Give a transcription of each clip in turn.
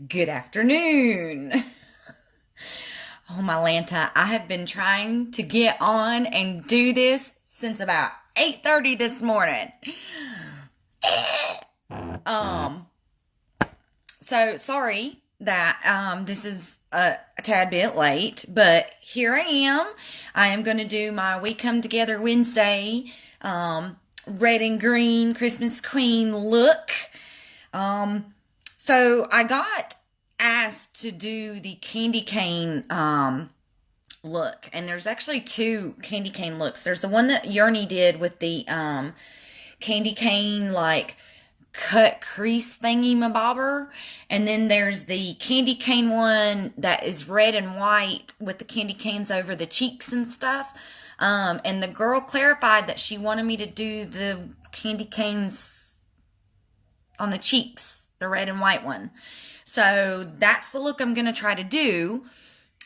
Good afternoon. Oh, my Lanta, I have been trying to get on and do this since about 8:30 this morning. Um, so sorry that this is a tad bit late, but here I am. I am going to do my We Come Together Wednesday red and green Christmas Queen look. So I got asked to do the candy cane look, and there's actually two candy cane looks. There's the one that Yerny did with the candy cane like cut crease thingy mabobber, and then there's the candy cane one that is red and white with the candy canes over the cheeks and stuff. And the girl clarified that she wanted me to do the candy canes on the cheeks, the red and white one. So that's the look I'm going to try to do.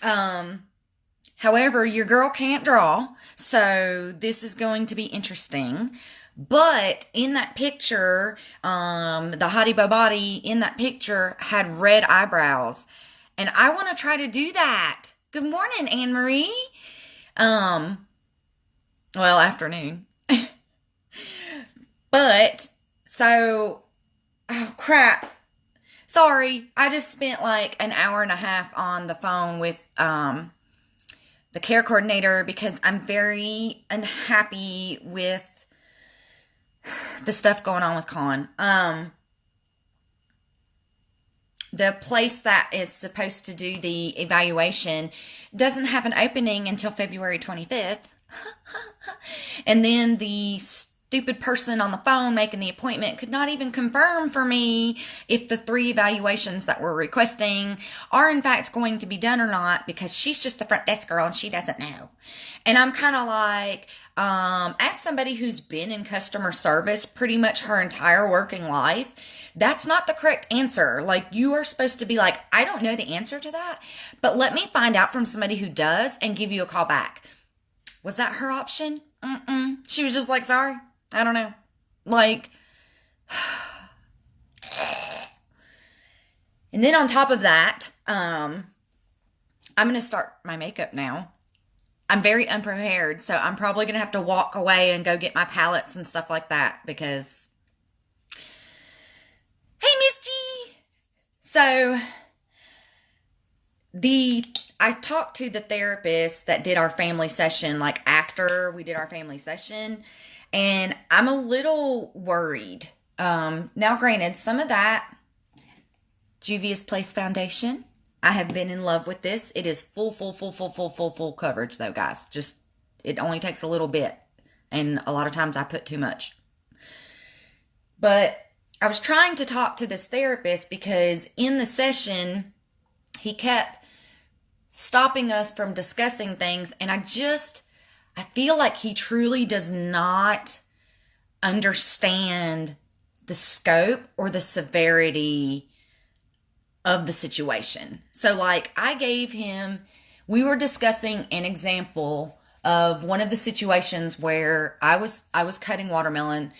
However, your girl can't draw, so this is going to be interesting. But in that picture, the Hottie Bo Body in that picture had red eyebrows. And I want to try to do that. Good morning, Anne Marie. Well, afternoon. But, so, oh crap. Sorry, I just spent like an hour and a half on the phone with the care coordinator because I'm very unhappy with the stuff going on with Colin. The place that is supposed to do the evaluation doesn't have an opening until February 25th. And then the stupid person on the phone making the appointment could not even confirm for me if the 3 evaluations that we're requesting are in fact going to be done or not, because she's just the front desk girl and she doesn't know. And I'm kind of like, as somebody who's been in customer service pretty much her entire working life, that's not the correct answer. Like, you are supposed to be like, I don't know the answer to that, but let me find out from somebody who does and give you a call back. Was that her option? She was just like, sorry, I don't know. Like, and then on top of that, I'm going to start my makeup now. I'm very unprepared, so I'm probably going to have to walk away and go get my palettes and stuff like that because, hey, Misty! So, I talked to the therapist that did our family session, like after we did our family session, and I'm a little worried. Now, granted, some of that Juvia's Place foundation, I have been in love with this. It is full coverage, though, guys. Just, it only takes a little bit, and a lot of times I put too much. But I was trying to talk to this therapist because in the session, he kept stopping us from discussing things, and I feel like he truly does not understand the scope or the severity of the situation. So like, we were discussing an example of one of the situations where I was cutting watermelon.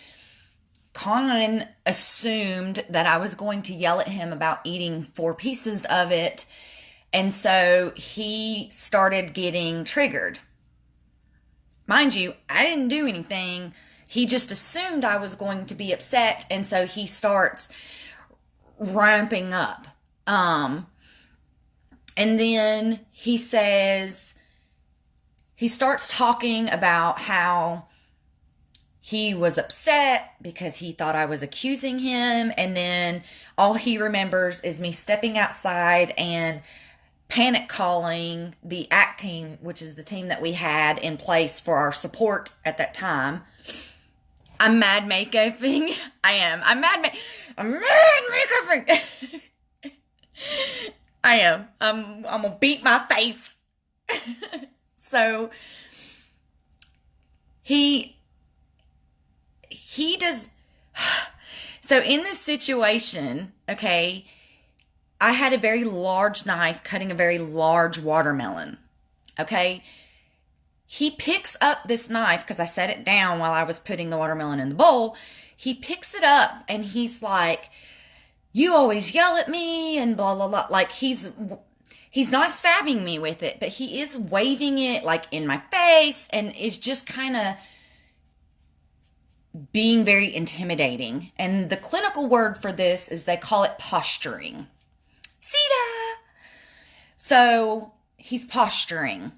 Colin assumed that I was going to yell at him about eating 4 pieces of it. And so he started getting triggered. Mind you, I didn't do anything. He just assumed I was going to be upset. And so he starts ramping up. And then he starts talking about how he was upset because he thought I was accusing him. And then all he remembers is me stepping outside and panic calling the ACT team, which is the team that we had in place for our support at that time. I'm mad makeuping. I am. I'm mad makeuping. I am. I'm gonna beat my face. So he does. So in this situation, okay, I had a very large knife cutting a very large watermelon. Okay. He picks up this knife because I set it down while I was putting the watermelon in the bowl. He picks it up and he's like, you always yell at me and blah, blah, blah. Like, he's not stabbing me with it, but he is waving it like in my face and is just kind of being very intimidating. And the clinical word for this is they call it posturing. See that? So he's posturing.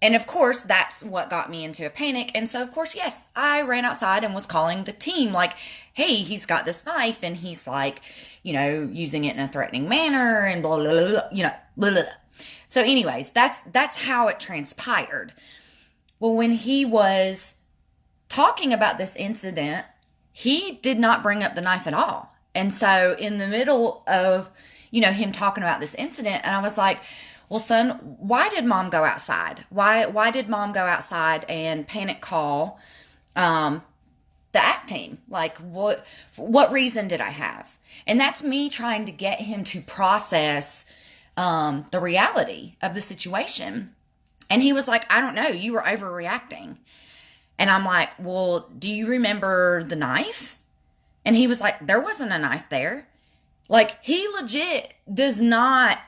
And of course, that's what got me into a panic. And so, of course, yes, I ran outside and was calling the team like, hey, he's got this knife and he's like, using it in a threatening manner and blah, blah, blah, blah, blah, blah. So anyways, that's how it transpired. Well, when he was talking about this incident, he did not bring up the knife at all. And so in the middle of, him talking about this incident, and I was like, well, son, why did mom go outside? Why did mom go outside and panic call the ACT team? Like, what reason did I have? And that's me trying to get him to process the reality of the situation. And he was like, I don't know, you were overreacting. And I'm like, well, do you remember the knife? And he was like, there wasn't a knife there. Like, he legit does not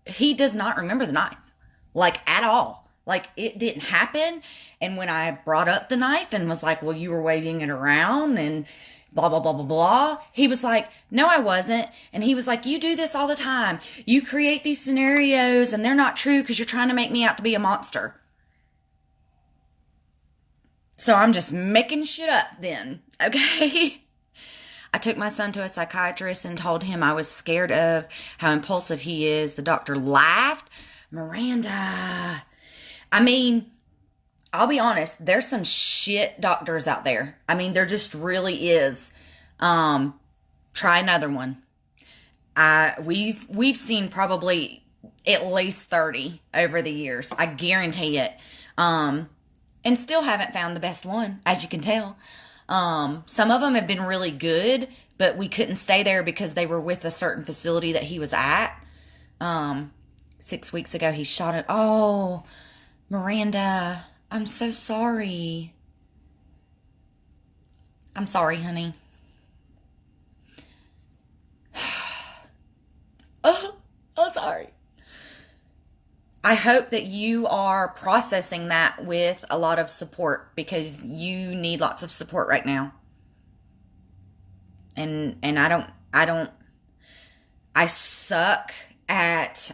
remember the knife, like, at all. Like, it didn't happen. And when I brought up the knife and was like, well, you were waving it around and blah, blah, blah, blah, blah, he was like, no, I wasn't. And he was like, you do this all the time. You create these scenarios and they're not true because you're trying to make me out to be a monster. So I'm just making shit up then, okay? I took my son to a psychiatrist and told him I was scared of how impulsive he is. The doctor laughed. Miranda. I mean, I'll be honest, there's some shit doctors out there. I mean, there just really is. Try another one. We've seen probably at least 30 over the years. I guarantee it. And still haven't found the best one, as you can tell. Some of them have been really good, but we couldn't stay there because they were with a certain facility that he was at. 6 weeks ago, he shot it. Oh, Miranda, I'm so sorry. I'm sorry, honey. Oh, I'm sorry. I hope that you are processing that with a lot of support because you need lots of support right now. And I suck at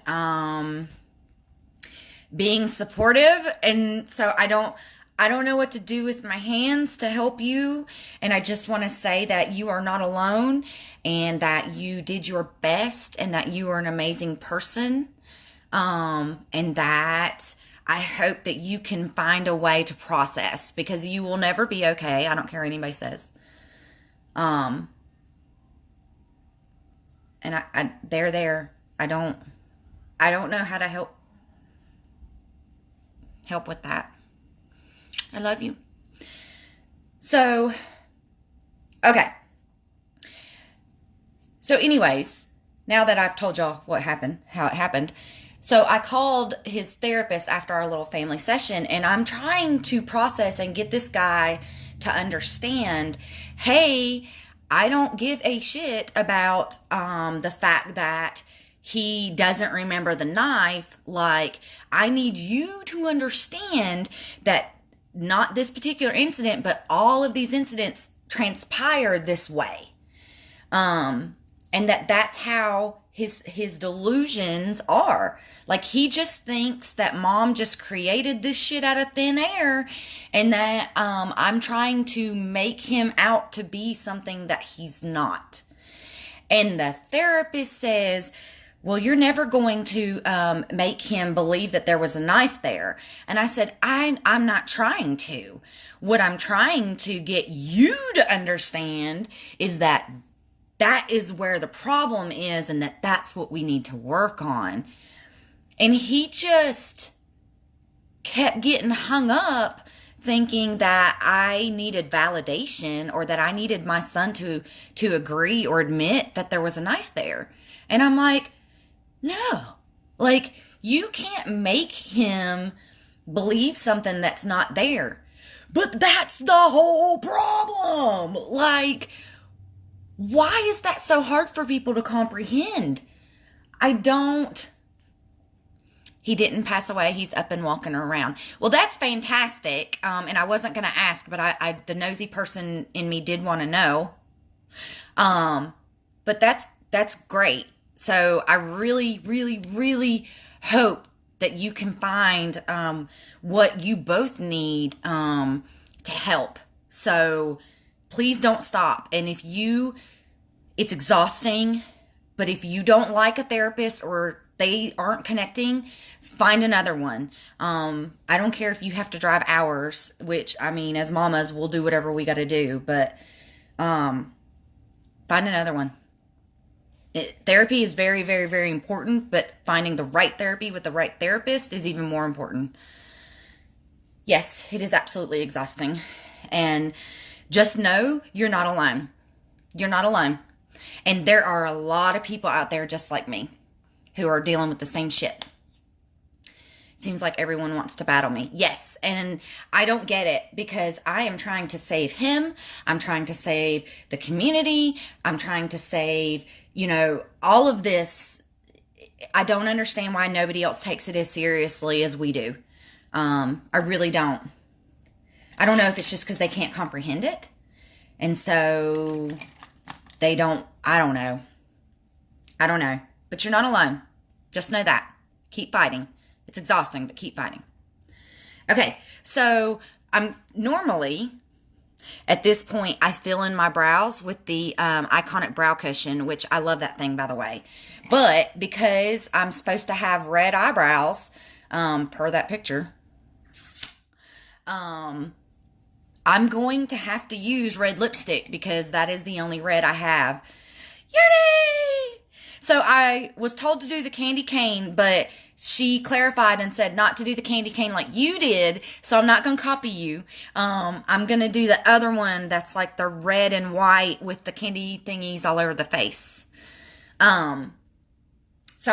being supportive, and so I don't know what to do with my hands to help you. And I just want to say that you are not alone and that you did your best and that you are an amazing person. And that I hope that you can find a way to process because you will never be okay. I don't care what anybody says. And they're there. I don't know how to help with that. I love you. So, okay. So anyways, now that I've told y'all what happened, how it happened, so I called his therapist after our little family session, and I'm trying to process and get this guy to understand, hey, I don't give a shit about the fact that he doesn't remember the knife. Like, I need you to understand that not this particular incident, but all of these incidents transpired this way. And that's how his delusions are. Like, he just thinks that mom just created this shit out of thin air and that I'm trying to make him out to be something that he's not. And the therapist says, well, you're never going to make him believe that there was a knife there. And I said, I'm not trying to. What I'm trying to get you to understand is that is where the problem is and that's what we need to work on. And he just kept getting hung up thinking that I needed validation or that I needed my son to agree or admit that there was a knife there. And I'm like, no, like, you can't make him believe something that's not there. But that's the whole problem. Like, Why is that so hard for people to comprehend? I don't. He didn't pass away. He's up and walking around. Well, that's fantastic. And I wasn't going to ask, but the nosy person in me did want to know. But that's great. So I really, really, really hope that you can find what you both need to help. So please don't stop. And it's exhausting, but if you don't like a therapist or they aren't connecting, find another one. I don't care if you have to drive hours, which, I mean, as mamas, we'll do whatever we got to do, but find another one. Therapy is very, very, very important, but finding the right therapy with the right therapist is even more important. Yes, it is absolutely exhausting. And just know you're not alone. You're not alone. And there are a lot of people out there just like me who are dealing with the same shit. Seems like everyone wants to battle me. Yes, and I don't get it because I am trying to save him. I'm trying to save the community. I'm trying to save, all of this. I don't understand why nobody else takes it as seriously as we do. I really don't. I don't know if it's just because they can't comprehend it. And so they don't, I don't know. But you're not alone. Just know that. Keep fighting. It's exhausting, but keep fighting. Okay, so I'm normally, at this point, I fill in my brows with the Iconic Brow Cushion, which I love that thing, by the way. But because I'm supposed to have red eyebrows, per that picture, I'm going to have to use red lipstick because that is the only red I have. Yay! So I was told to do the candy cane, but she clarified and said not to do the candy cane like you did, so I'm not going to copy you. I'm going to do the other one that's like the red and white with the candy thingies all over the face. So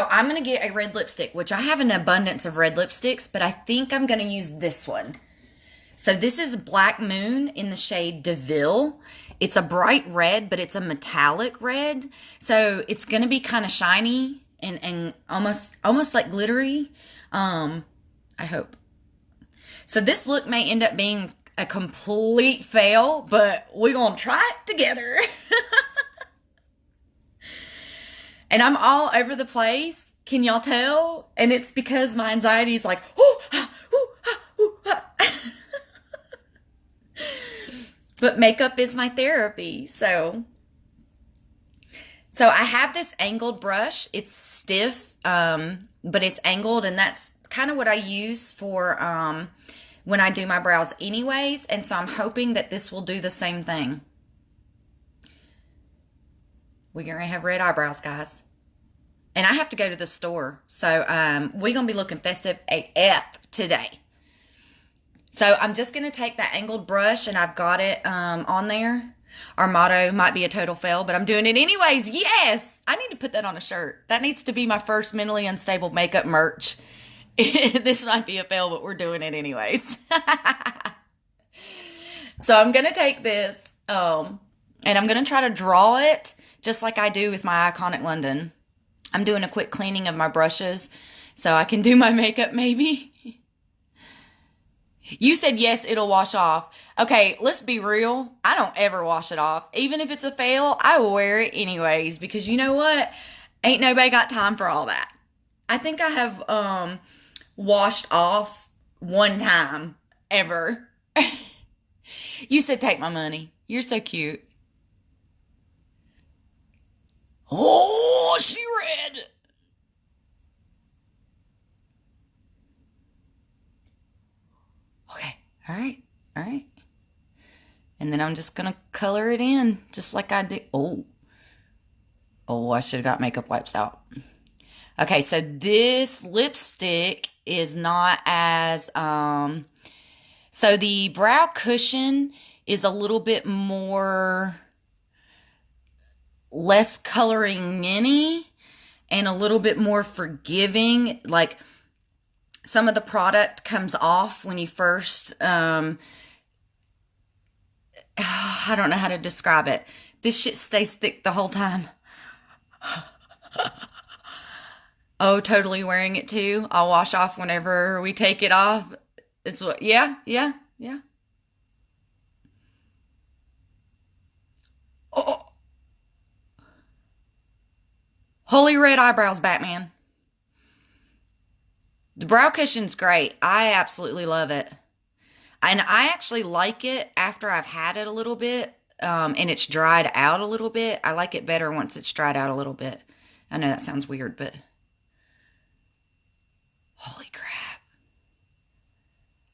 I'm going to get a red lipstick, which I have an abundance of red lipsticks, but I think I'm going to use this one. So this is Black Moon in the shade DeVille. It's a bright red, but it's a metallic red. So it's going to be kind of shiny and almost like glittery. I hope. So this look may end up being a complete fail, but we're going to try it together. And I'm all over the place. Can y'all tell? And it's because my anxiety is like, ooh, ah, ooh, ah, ooh, ah. But makeup is my therapy. So I have this angled brush. It's stiff, but it's angled, and that's kind of what I use for when I do my brows anyways. And so I'm hoping that this will do the same thing. We're going to have red eyebrows, guys. And I have to go to the store. So we're going to be looking festive AF today. So I'm just going to take that angled brush, and I've got it on there. Our motto might be a total fail, but I'm doing it anyways. Yes! I need to put that on a shirt. That needs to be my first mentally unstable makeup merch. This might be a fail, but we're doing it anyways. So I'm going to take this, and I'm going to try to draw it just like I do with my Iconic London. I'm doing a quick cleaning of my brushes so I can do my makeup maybe. You said yes, it'll wash off. Okay, let's be real. I don't ever wash it off. Even if it's a fail, I will wear it anyways because you know what? Ain't nobody got time for all that. I think I have washed off one time ever. You said take my money. You're so cute. Oh, she red. Okay, all right. And then I'm just going to color it in just like I did. Oh, I should have got makeup wipes out. Okay, so this lipstick is not as, so the brow cushion is a little bit more, less coloring in-y and a little bit more forgiving. Like some of the product comes off when you first, I don't know how to describe it, This shit stays thick the whole time. Oh, totally wearing it too. I'll wash off whenever we take it off. It's what, yeah. Oh, holy red eyebrows, Batman. The brow cushion's great. I absolutely love it. And I actually like it after I've had it a little bit, and it's dried out a little bit. I like it better once it's dried out a little bit. I know that sounds weird, but holy crap.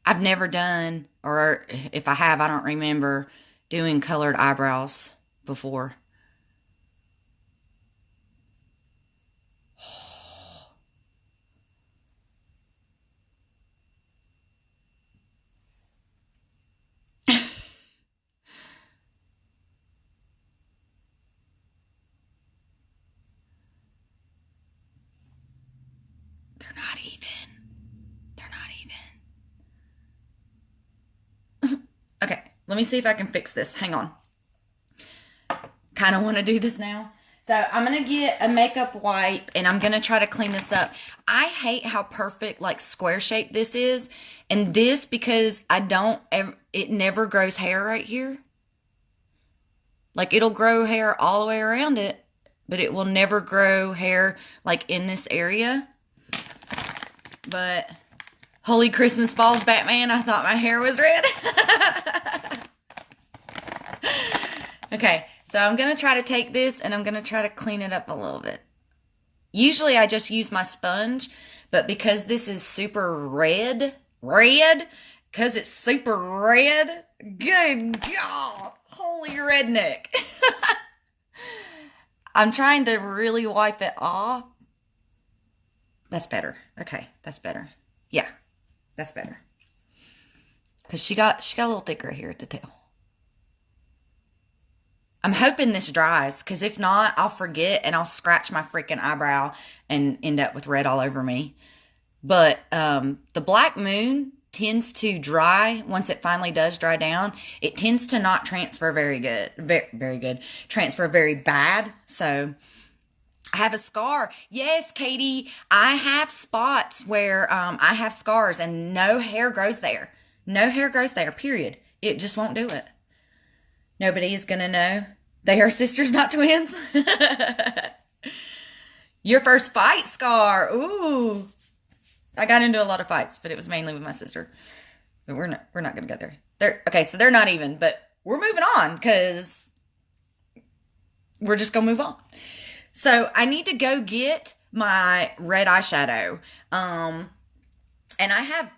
I've never done, or if I have, I don't remember doing colored eyebrows before. They're not even. They're not even. Okay, let me see if I can fix this. Hang on. Kind of want to do this now. So I'm going to get a makeup wipe and I'm going to try to clean this up. I hate how perfect, like, square shape this is. And this, because it never grows hair right here. Like, it'll grow hair all the way around it, but it will never grow hair, like, in this area. But holy Christmas balls, Batman, I thought my hair was red. Okay, so I'm going to try to take this and I'm going to try to clean it up a little bit. Usually I just use my sponge, but because this is super red, because it's super red, good God, holy redneck. I'm trying to really wipe it off. That's better. Okay, that's better. Yeah, that's better. Because she got a little thicker here at the tail. I'm hoping this dries, because if not, I'll forget and I'll scratch my freaking eyebrow and end up with red all over me. But the Black Moon tends to dry once it finally does dry down. It tends to not transfer very good. Very good. Transfer very bad. So I have a scar. Yes, Katie, I have spots where I have scars and no hair grows there. No hair grows there, period. It just won't do it. Nobody is going to know. They are sisters, not twins. Your first fight scar. Ooh. I got into a lot of fights, but it was mainly with my sister. But we're not going to go there. Okay, so they're not even, but we're moving on because we're just going to move on. So I need to go get my red eyeshadow. And I have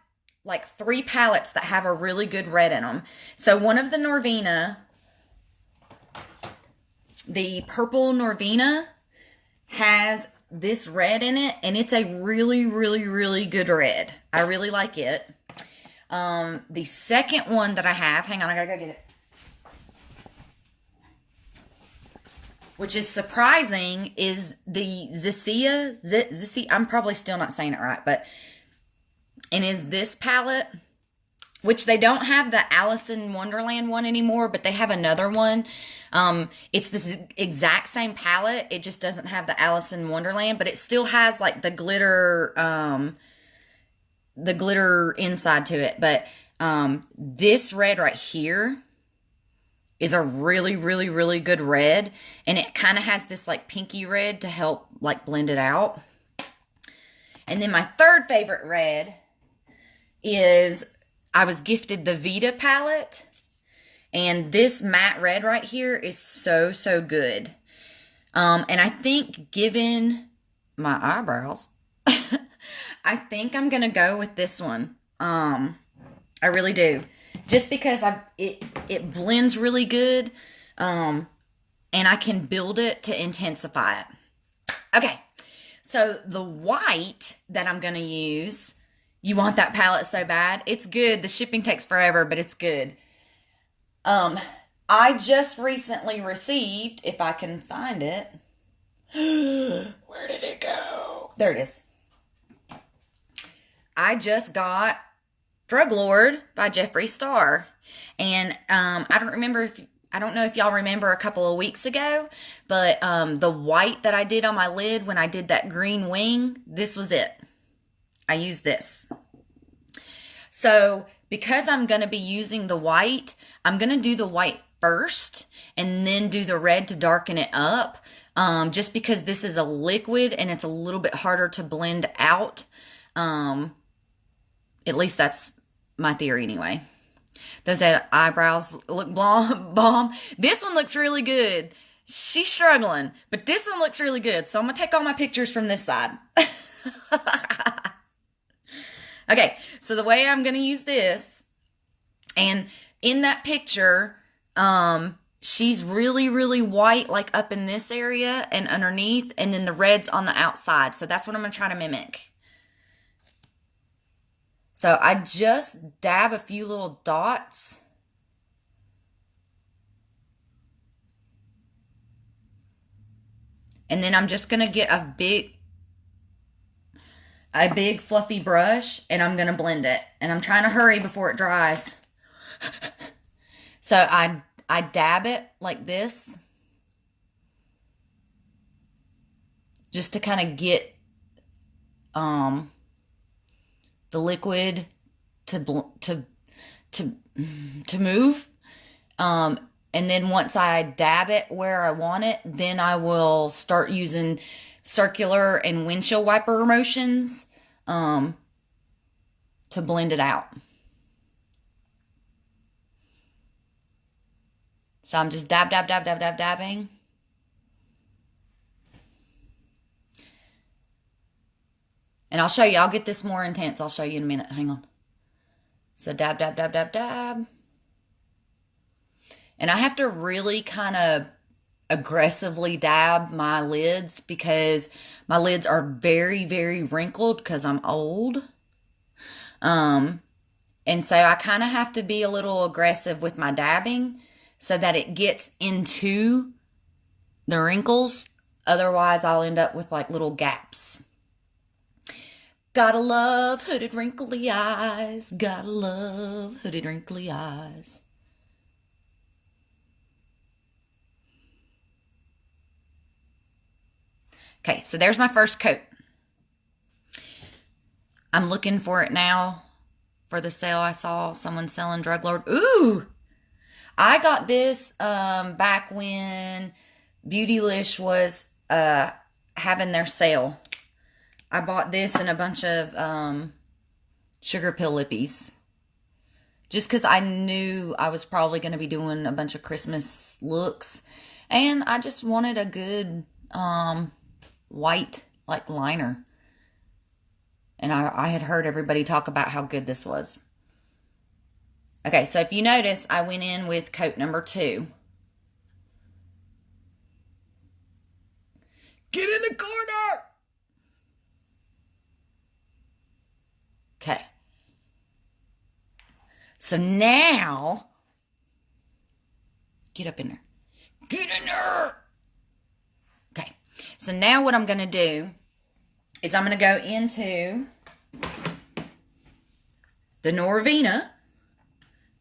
like 3 palettes that have a really good red in them. So one of the Norvina, the purple Norvina, has this red in it, and it's a really, really, really good red. I really like it. The second one that I have, hang on, I gotta go get it, which is surprising, is the Zissia, I'm probably still not saying it right, but, and is this palette, which they don't have the Alice in Wonderland one anymore, but they have another one. It's this exact same palette. It just doesn't have the Alice in Wonderland, but it still has like the glitter inside to it. But this red right here is a really, really, really good red. And it kind of has this like pinky red to help like blend it out. And then my third favorite red is, I was gifted the Vita palette, and this matte red right here is so, so good. And I think, given my eyebrows, I think I'm going to go with this one. I really do. Just because it blends really good, and I can build it to intensify it. Okay, so the white that I'm going to use, you want that palette so bad. It's good. The shipping takes forever, but it's good. I just recently received, if I can find it. Where did it go? There it is. I just got Drug Lord by Jeffree Star. And I don't remember if I don't know if y'all remember a couple of weeks ago, but the white that I did on my lid when I did that green wing, this was it. I used this. So because I'm going to be using the white, I'm going to do the white first and then do the red to darken it up. Just because this is a liquid and it's a little bit harder to blend out. At least that's my theory anyway. Those eyebrows look bomb. This one looks really good. She's struggling, but this one looks really good. So I'm going to take all my pictures from this side. Okay, so the way I'm going to use this, and in that picture, she's really, really white, like up in this area and underneath, and then the red's on the outside. So that's what I'm going to try to mimic. So I just dab a few little dots. And then I'm just going to get a big fluffy brush, and I'm going to blend it. And I'm trying to hurry before it dries. So I dab it like this. Just to kind of get the liquid to move. And then once I dab it where I want it, then I will start using circular and windshield wiper motions to blend it out. So I'm just dabbing. And I'll show you. I'll get this more intense. I'll show you in a minute. Hang on. So dab. And I have to really kind of aggressively dab my lids because my lids are very, very wrinkled because I'm old. And so I kind of have to be a little aggressive with my dabbing so that it gets into the wrinkles. Otherwise, I'll end up with like little gaps. Gotta love hooded wrinkly eyes. Gotta love hooded wrinkly eyes. Okay, so there's my first coat. I'm looking for it now for the sale. I saw someone selling Drug Lord. Ooh! I got this back when Beautylish was having their sale. I bought this and a bunch of sugar pill lippies. Just because I knew I was probably going to be doing a bunch of Christmas looks. And I just wanted a good white like liner. And I had heard everybody talk about how good this was. Okay, so if you notice, I went in with coat number 2. Get in the corner! Okay. So now, get up in there. Get in there! Okay. So now what I'm going to do is I'm going to go into the Norvina,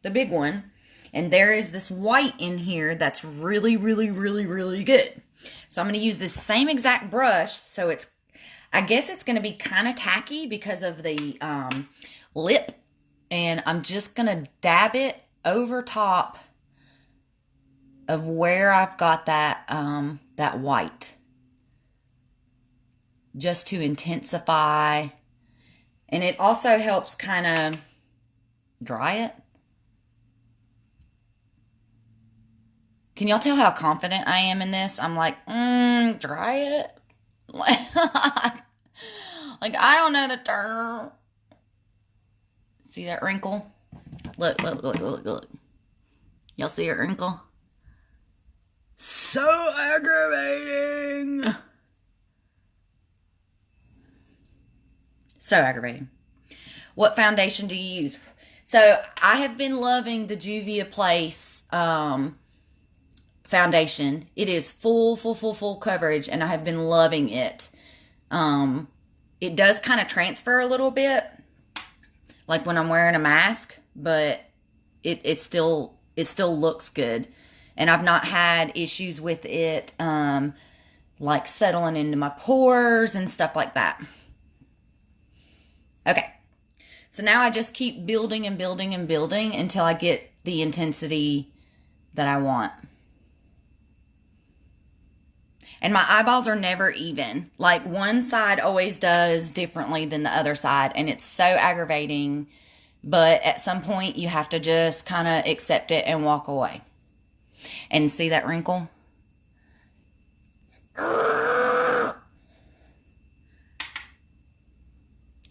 the big one, and there is this white in here that's really, really, really, really good. So I'm going to use this same exact brush, so it's, I guess it's going to be kind of tacky because of the lip, and I'm just going to dab it over top of where I've got that, that white. Just to intensify. And it also helps kind of dry it. Can y'all tell how confident I am in this? I'm like, dry it? Like, I don't know the term. See that wrinkle? Look. Y'all see that wrinkle? So aggravating. So aggravating. What foundation do you use? So I have been loving the Juvia Place foundation. It is full coverage, and I have been loving it. It does kind of transfer a little bit, like when I'm wearing a mask, but it still looks good. And I've not had issues with it, like settling into my pores and stuff like that. Okay. So now I just keep building and building and building until I get the intensity that I want. And my eyeballs are never even. Like, one side always does differently than the other side, and it's so aggravating. But at some point, you have to just kind of accept it and walk away. And see that wrinkle?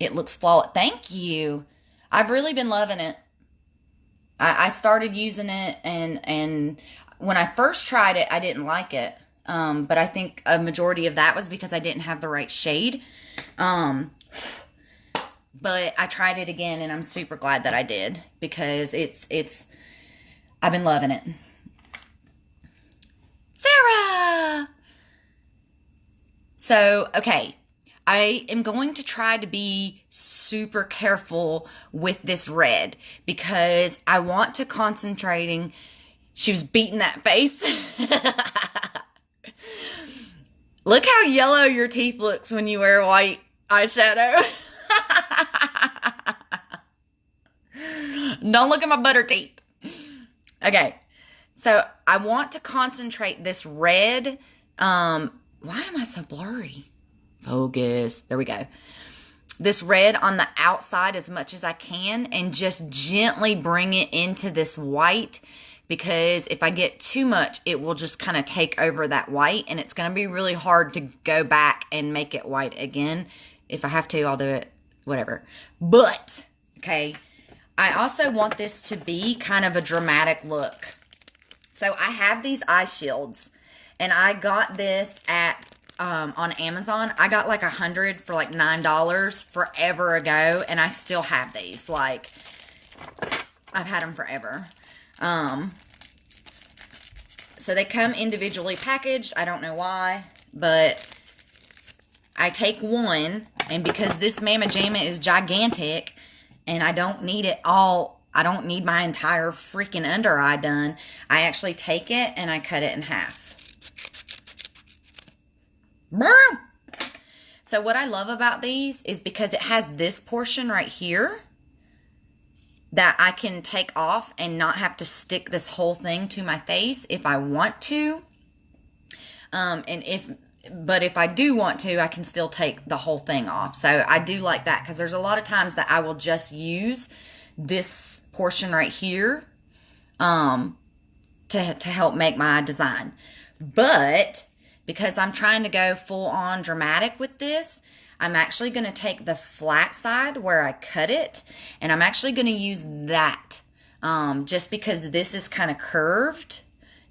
It looks flawless. Thank you. I've really been loving it. I started using it, and when I first tried it, I didn't like it. But I think a majority of that was because I didn't have the right shade. But I tried it again, and I'm super glad that I did, because I've been loving it. Sarah! So, okay. I am going to try to be super careful with this red, because I want to concentrating. She was beating that face. Look how yellow your teeth looks when you wear white eyeshadow. Don't look at my butter teeth. Okay. So I want to concentrate this red. Why am I so blurry? Focus. There we go. This red on the outside as much as I can, and just gently bring it into this white, because if I get too much, it will just kind of take over that white, and it's going to be really hard to go back and make it white again. If I have to, I'll do it, whatever. But, okay, I also want this to be kind of a dramatic look. So I have these eye shields, and I got this at on Amazon. I got like 100 for like $9 forever ago, and I still have these. Like, I've had them forever. So they come individually packaged. I don't know why, but I take one, and because this Mama Jamma is gigantic, and I don't need it all, I don't need my entire freaking under eye done, I actually take it and I cut it in half. So what I love about these is because it has this portion right here that I can take off and not have to stick this whole thing to my face if I want to. But if I do want to, I can still take the whole thing off. So I do like that, because there's a lot of times that I will just use this portion right here to help make my design. But because I'm trying to go full on dramatic with this, I'm actually going to take the flat side where I cut it, and I'm actually going to use that just because this is kind of curved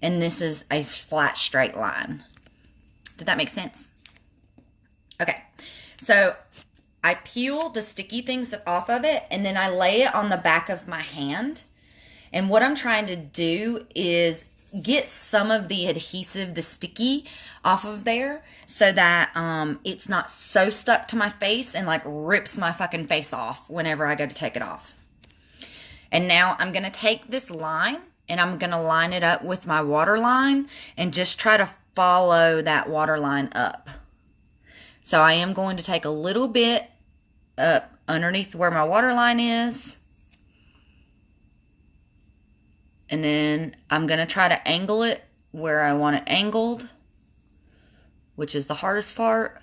and this is a flat straight line. Did that make sense? Okay, so I peel the sticky things off of it, and then I lay it on the back of my hand. And what I'm trying to do is get some of the adhesive, the sticky, off of there, so that it's not so stuck to my face and like rips my fucking face off whenever I go to take it off. And now I'm going to take this line, and I'm going to line it up with my waterline and just try to follow that waterline up. So I am going to take a little bit up underneath where my waterline is. And then I'm going to try to angle it where I want it angled, which is the hardest part.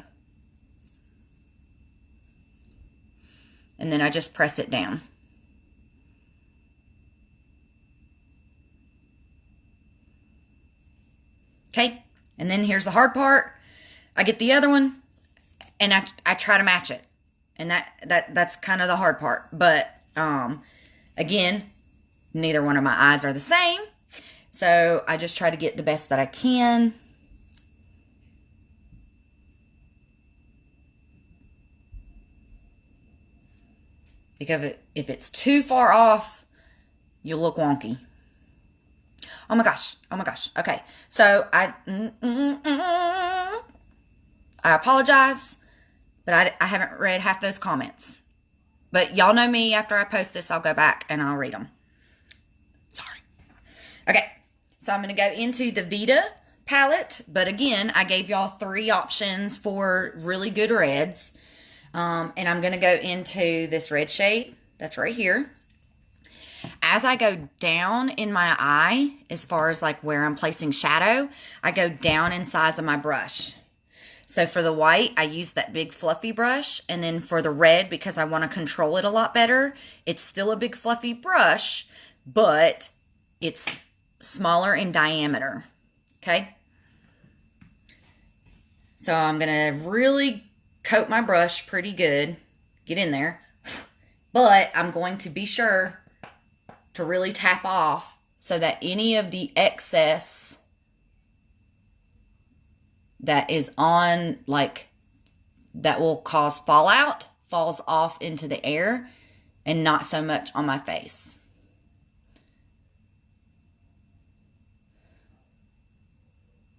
And then I just press it down. Okay, and then here's the hard part. I get the other one, and I try to match it. And that's kind of the hard part. But, again, neither one of my eyes are the same. So I just try to get the best that I can. Because if it's too far off, you'll look wonky. Oh my gosh. Oh my gosh. Okay. So I apologize, but I haven't read half those comments. But y'all know me. After I post this, I'll go back and I'll read them. Sorry. Okay. So I'm going to go into the Vita palette, but again, I gave y'all 3 options for really good reds. And I'm going to go into this red shade that's right here. As I go down in my eye, as far as like where I'm placing shadow, I go down in size of my brush. So for the white, I use that big fluffy brush. And then for the red, because I want to control it a lot better, it's still a big fluffy brush, but it's smaller in diameter. Okay? So I'm going to really coat my brush pretty good. Get in there. But I'm going to be sure to really tap off so that any of the excess that is on, like, that will cause fallout, falls off into the air and not so much on my face.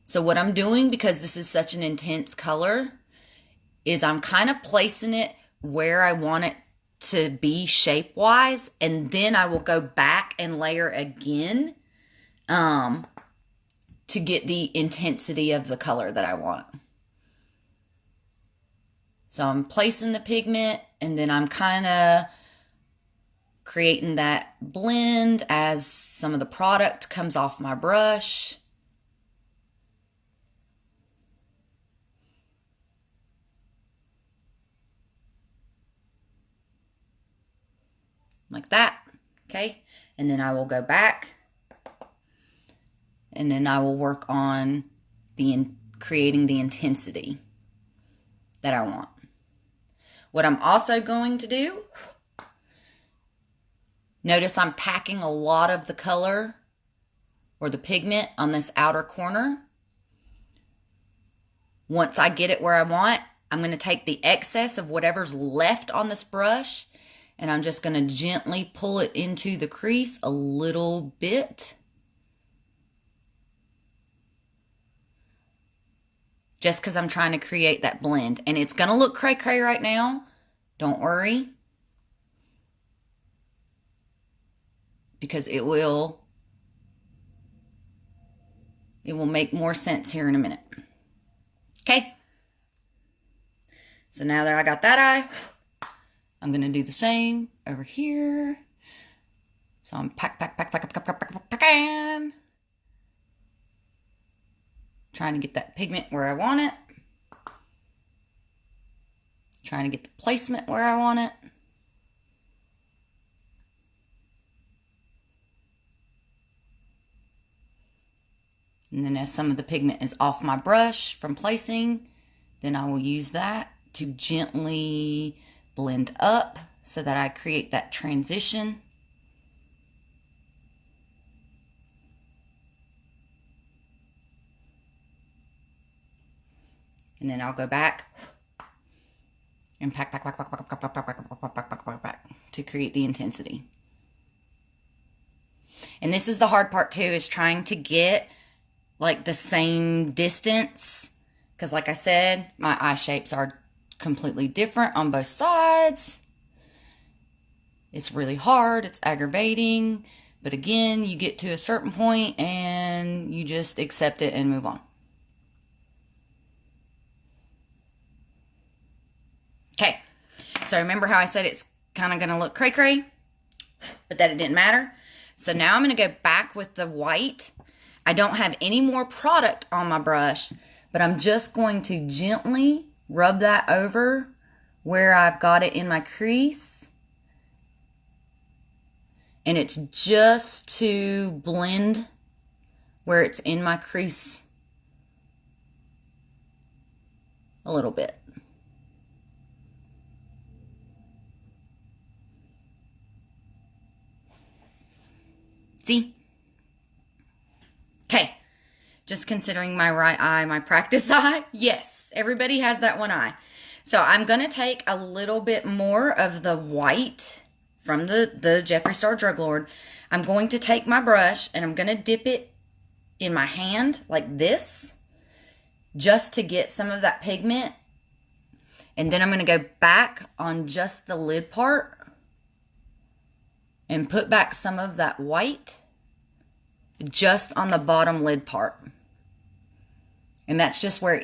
So what I'm doing, because this is such an intense color, is I'm kind of placing it where I want it to be shape-wise, and then I will go back and layer again to get the intensity of the color that I want. So I'm placing the pigment, and then I'm kind of creating that blend as some of the product comes off my brush. Like that, okay? And then I will go back, and then I will work on creating the intensity that I want. What I'm also going to do, notice I'm packing a lot of the color or the pigment on this outer corner. Once I get it where I want, I'm going to take the excess of whatever's left on this brush, and I'm just going to gently pull it into the crease a little bit. Just because I'm trying to create that blend. And it's going to look cray-cray right now. Don't worry. Because it will make more sense here in a minute. Okay. So now that I got that eye, I'm going to do the same over here. So I'm packing. Trying to get that pigment where I want it. Trying to get the placement where I want it. And then as some of the pigment is off my brush from placing, then I will use that to gently blend up so that I create that transition. And then I'll go back and pack to create the intensity. And this is the hard part too, is trying to get like the same distance. Because like I said, my eye shapes are completely different on both sides. It's really hard. It's aggravating. But again, you get to a certain point and you just accept it and move on. Okay. So remember how I said it's kind of going to look cray-cray, but that it didn't matter. So now I'm going to go back with the white. I don't have any more product on my brush, but I'm just going to gently rub that over where I've got it in my crease. And it's just to blend where it's in my crease a little bit. See? Okay. Just considering my right eye, my practice eye. Yes, everybody has that one eye. So I'm going to take a little bit more of the white from the Jeffree Star Drug Lord. I'm going to take my brush and I'm going to dip it in my hand like this, just to get some of that pigment. And then I'm going to go back on just the lid part and put back some of that white just on the bottom lid part. And that's just where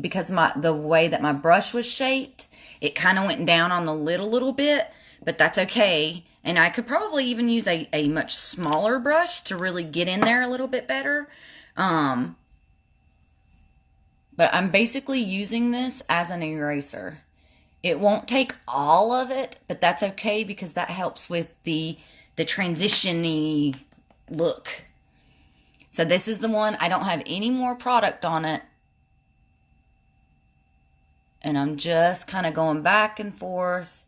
because the way that my brush was shaped, it kind of went down on the lid a little bit, but that's okay. And I could probably even use a much smaller brush to really get in there a little bit better. But I'm basically using this as an eraser. It won't take all of it, but that's okay because that helps with the transition-y look. So this is the one. I don't have any more product on it. And I'm just kind of going back and forth,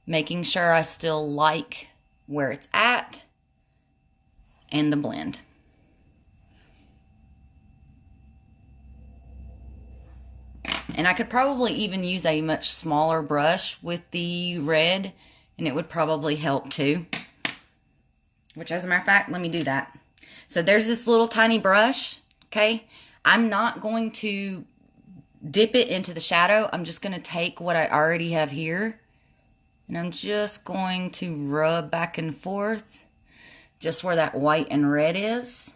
making sure I still like where it's at and the blend. And I could probably even use a much smaller brush with the red, and it would probably help too. Which, as a matter of fact, let me do that. So there's this little tiny brush, okay? I'm not going to dip it into the shadow. I'm just going to take what I already have here, and I'm just going to rub back and forth just where that white and red is.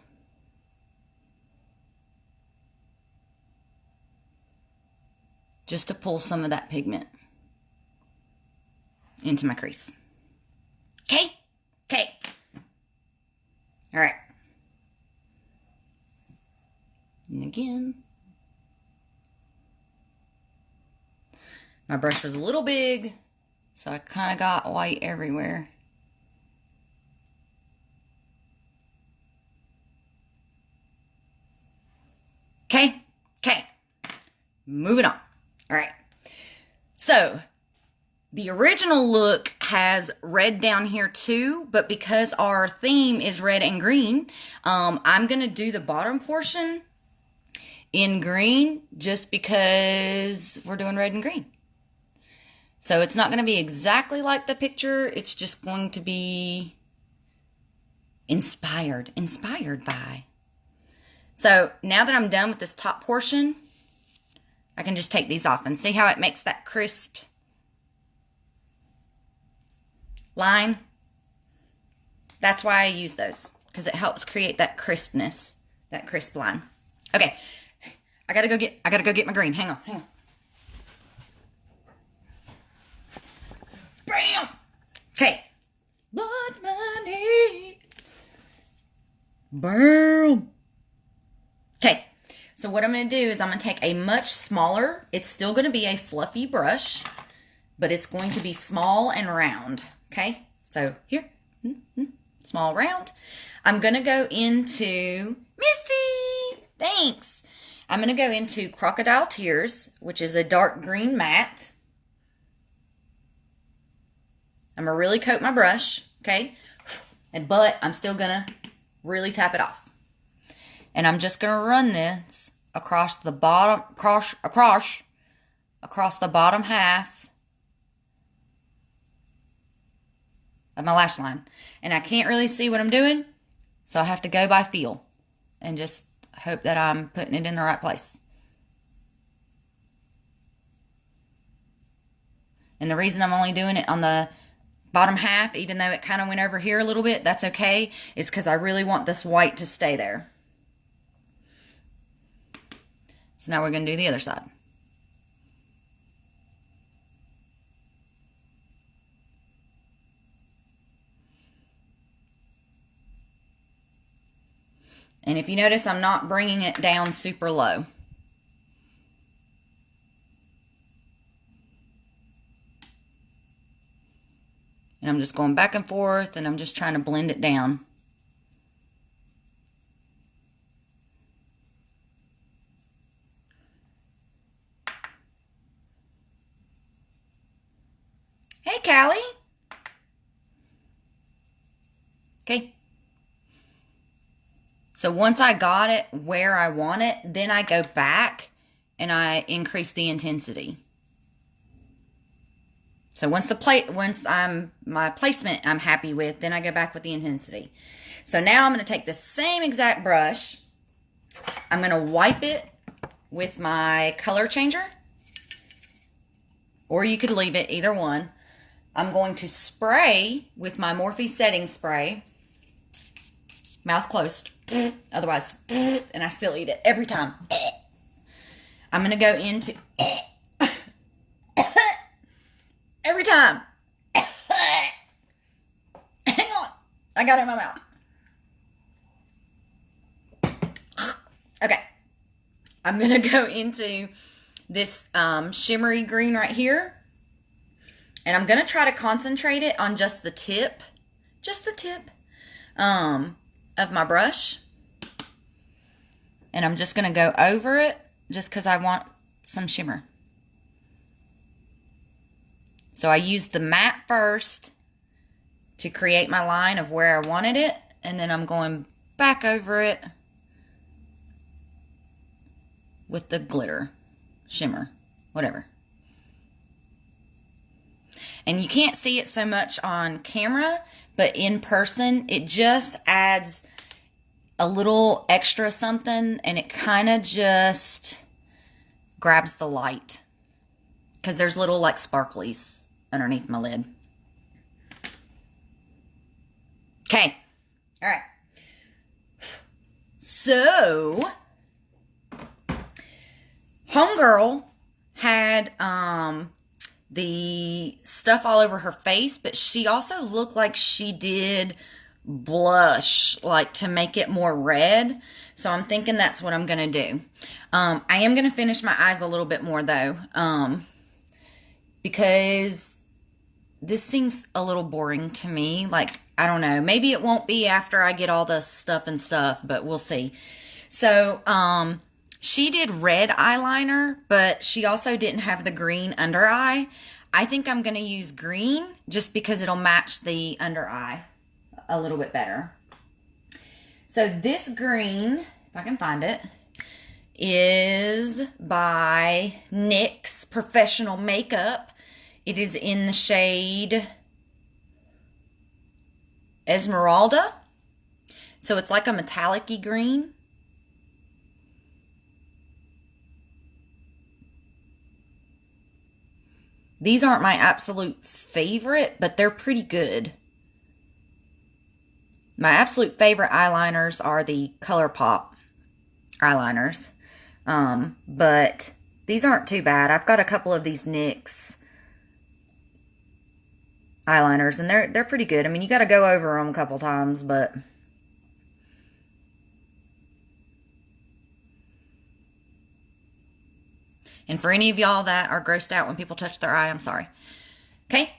Just to pull some of that pigment into my crease. Okay? Okay. All right. And again, my brush was a little big, so I kind of got white everywhere. Okay? Okay. Moving on. All right. So, the original look has red down here too, but because our theme is red and green, I'm going to do the bottom portion in green just because we're doing red and green. So it's not going to be exactly like the picture. It's just going to be inspired by. So now that I'm done with this top portion, I can just take these off and see how it makes that crisp line. That's why I use those, because it helps create that crispness, that crisp line. Okay, I gotta go get my green. Hang on. Bam! Okay. Blood money. Bam! Okay. So what I'm going to do is I'm going to take a much smaller, it's still going to be a fluffy brush, but it's going to be small and round, okay? So here, small, round. I'm going to go into, Misty, thanks. I'm going to go into Crocodile Tears, which is a dark green matte. I'm going to really coat my brush, okay? But I'm still going to really tap it off. And I'm just going to run this across the bottom, across the bottom half of my lash line. And I can't really see what I'm doing, so I have to go by feel and just hope that I'm putting it in the right place. And the reason I'm only doing it on the bottom half, even though it kind of went over here a little bit, that's okay, is because I really want this white to stay there. So now we're going to do the other side. And if you notice, I'm not bringing it down super low. And I'm just going back and forth, and I'm just trying to blend it down. Hey, Callie. Okay. So once I got it where I want it, then I go back and I increase the intensity. So once my placement I'm happy with, then I go back with the intensity. So now I'm going to take the same exact brush. I'm going to wipe it with my color changer, or you could leave it, either one. I'm going to spray with my Morphe setting spray. Mouth closed. Otherwise, and I still eat it every time. I'm going to go into... every time. Hang on. I got it in my mouth. Okay. I'm going to go into this shimmery green right here. And I'm going to try to concentrate it on just the tip of my brush. And I'm just going to go over it just because I want some shimmer. So I used the matte first to create my line of where I wanted it. And then I'm going back over it with the glitter, shimmer, whatever. And you can't see it so much on camera, but in person, it just adds a little extra something, and it kind of just grabs the light. Because there's little, like, sparklies underneath my lid. Okay. All right. So, homegirl had, the stuff all over her face, but she also looked like she did blush, like to make it more red. So I'm thinking that's what I'm going to do. I am going to finish my eyes a little bit more though, because this seems a little boring to me. Like, I don't know, maybe it won't be after I get all the stuff, but we'll see. So, she did red eyeliner, but she also didn't have the green under eye. I think I'm going to use green just because it'll match the under eye a little bit better. So this green, if I can find it, is by NYX Professional Makeup. It is in the shade Esmeralda. So it's like a metallic-y green. These aren't my absolute favorite, but they're pretty good. My absolute favorite eyeliners are the ColourPop eyeliners. But these aren't too bad. I've got a couple of these NYX eyeliners, and they're pretty good. I mean, you got to go over them a couple times, but... And for any of y'all that are grossed out when people touch their eye, I'm sorry. Okay?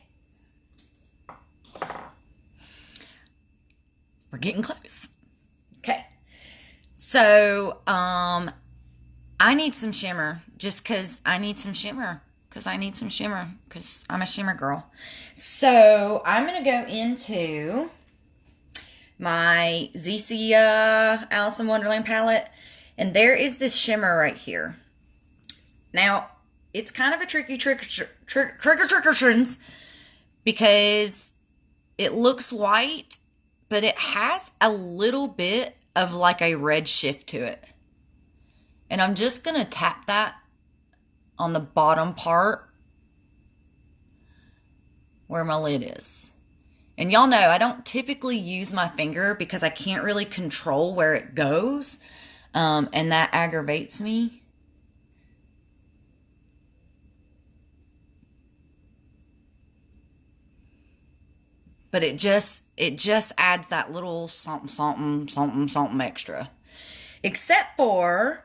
We're getting close. Okay. So, I need some shimmer. Just because I need some shimmer. Because I'm a shimmer girl. So, I'm going to go into my Zecia Alice in Wonderland palette. And there is this shimmer right here. Now, it's kind of a tricky trickertrins because it looks white, but it has a little bit of like a red shift to it. And I'm just going to tap that on the bottom part where my lid is. And y'all know I don't typically use my finger because I can't really control where it goes. And that aggravates me. But it just adds that little something extra. Except for,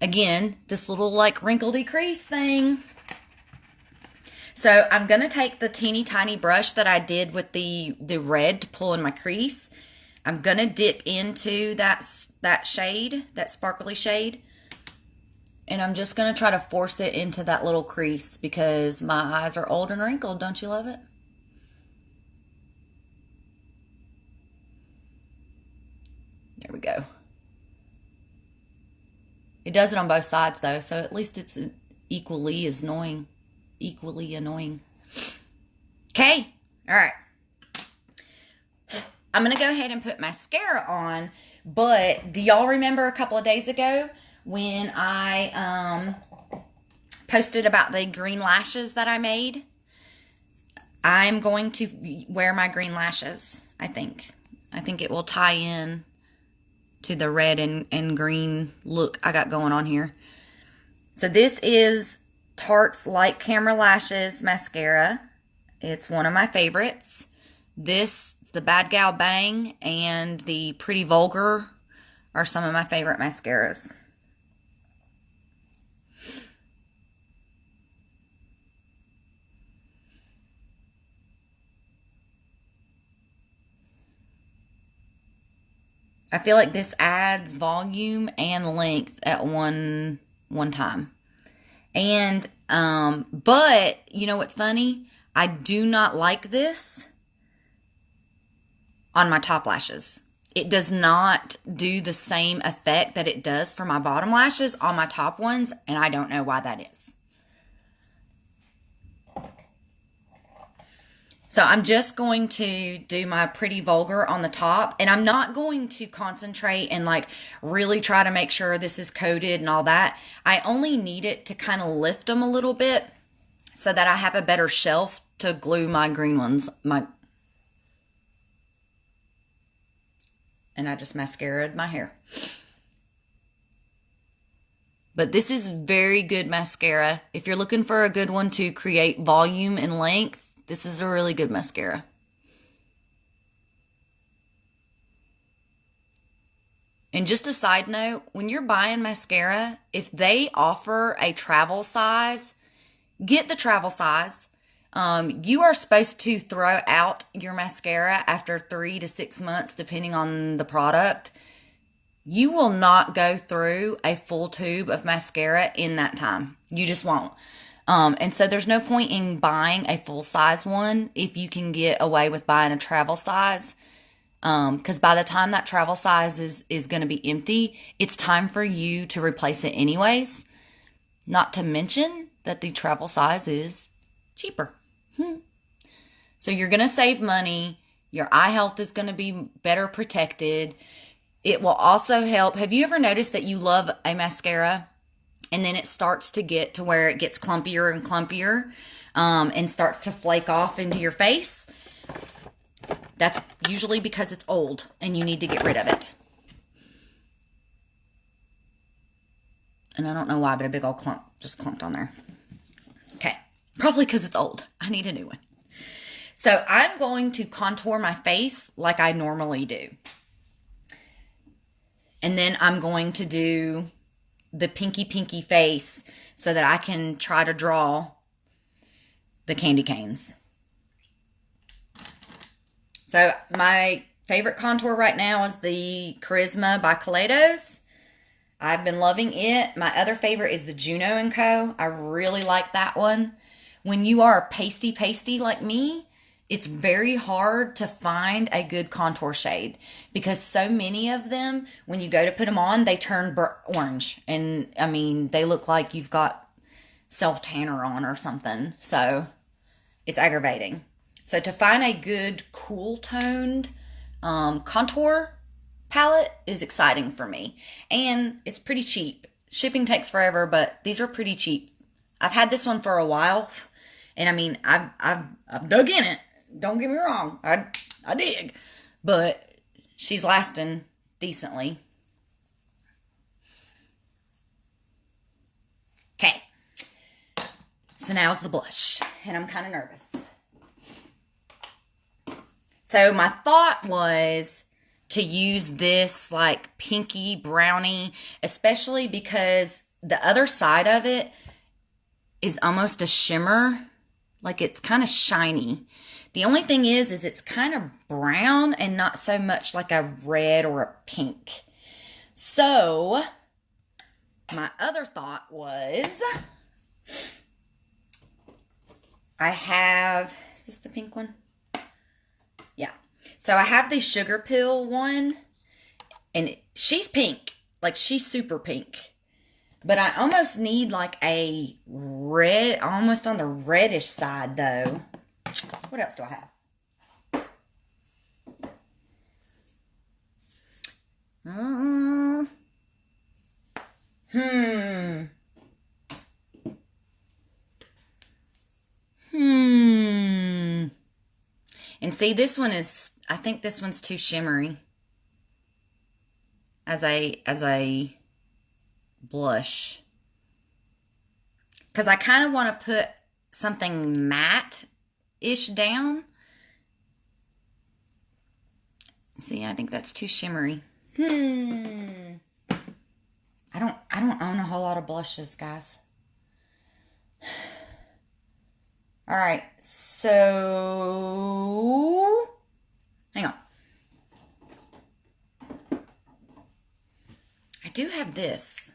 again, this little like wrinkledy crease thing. So I'm going to take the teeny tiny brush that I did with the red to pull in my crease. I'm going to dip into that shade, that sparkly shade. And I'm just going to try to force it into that little crease because my eyes are old and wrinkled. Don't you love it? There we go. It does it on both sides though, so at least it's equally annoying. Okay, all right. I'm going to go ahead and put mascara on, but do y'all remember a couple of days ago when I posted about the green lashes that I made? I'm going to wear my green lashes, I think. I think it will tie in to the red and green look I got going on here. So this is Tarte's Light Camera Lashes Mascara. It's one of my favorites. This, the Bad Gal Bang, and the Pretty Vulgar are some of my favorite mascaras. I feel like this adds volume and length at one time. And, but, you know what's funny? I do not like this on my top lashes. It does not do the same effect that it does for my bottom lashes on my top ones, and I don't know why that is. So I'm just going to do my Pretty Vulgar on the top, and I'm not going to concentrate and like really try to make sure this is coated and all that. I only need it to kind of lift them a little bit so that I have a better shelf to glue my green ones. And I just mascaraed my hair. But this is very good mascara. If you're looking for a good one to create volume and length, this is a really good mascara. And just a side note, when you're buying mascara, if they offer a travel size, get the travel size. You are supposed to throw out your mascara after 3 to 6 months, depending on the product. You will not go through a full tube of mascara in that time. You just won't. And so there's no point in buying a full-size one if you can get away with buying a travel size. Because by the time that travel size is going to be empty, it's time for you to replace it anyways. Not to mention that the travel size is cheaper. So you're going to save money. Your eye health is going to be better protected. It will also help. Have you ever noticed that you love a mascara and then it starts to get to where it gets clumpier and clumpier and starts to flake off into your face? That's usually because it's old and you need to get rid of it. And I don't know why, but a big old clump just clumped on there. Okay, probably because it's old. I need a new one. So I'm going to contour my face like I normally do. And then I'm going to do the pinky face so that I can try to draw the candy canes. So my favorite contour right now is the Charisma by Kaleidos. I've been loving it. My other favorite is the Juno & Co. I really like that one. When you are pasty like me, it's very hard to find a good contour shade because so many of them, when you go to put them on, they turn orange. And I mean, they look like you've got self-tanner on or something. So it's aggravating. So to find a good cool toned contour palette is exciting for me. And it's pretty cheap. Shipping takes forever, but these are pretty cheap. I've had this one for a while. And I mean, I've dug in it. Don't get me wrong. I dig. But she's lasting decently. Okay. So now's the blush. And I'm kind of nervous. So my thought was to use this like pinky brownie, especially because the other side of it is almost a shimmer. Like it's kind of shiny. The only thing is it's kind of brown and not so much like a red or a pink. So my other thought was I have, is this the pink one? Yeah. So I have the Sugar Pill one and she's pink. Like she's super pink. But I almost need like a red, almost on the reddish side though. What else do I have? And see, this one is, I think this one's too shimmery as a blush. Because I kind of want to put something matte-ish down. See, I think that's too shimmery. I don't own a whole lot of blushes, guys. All right, so hang on. I do have this.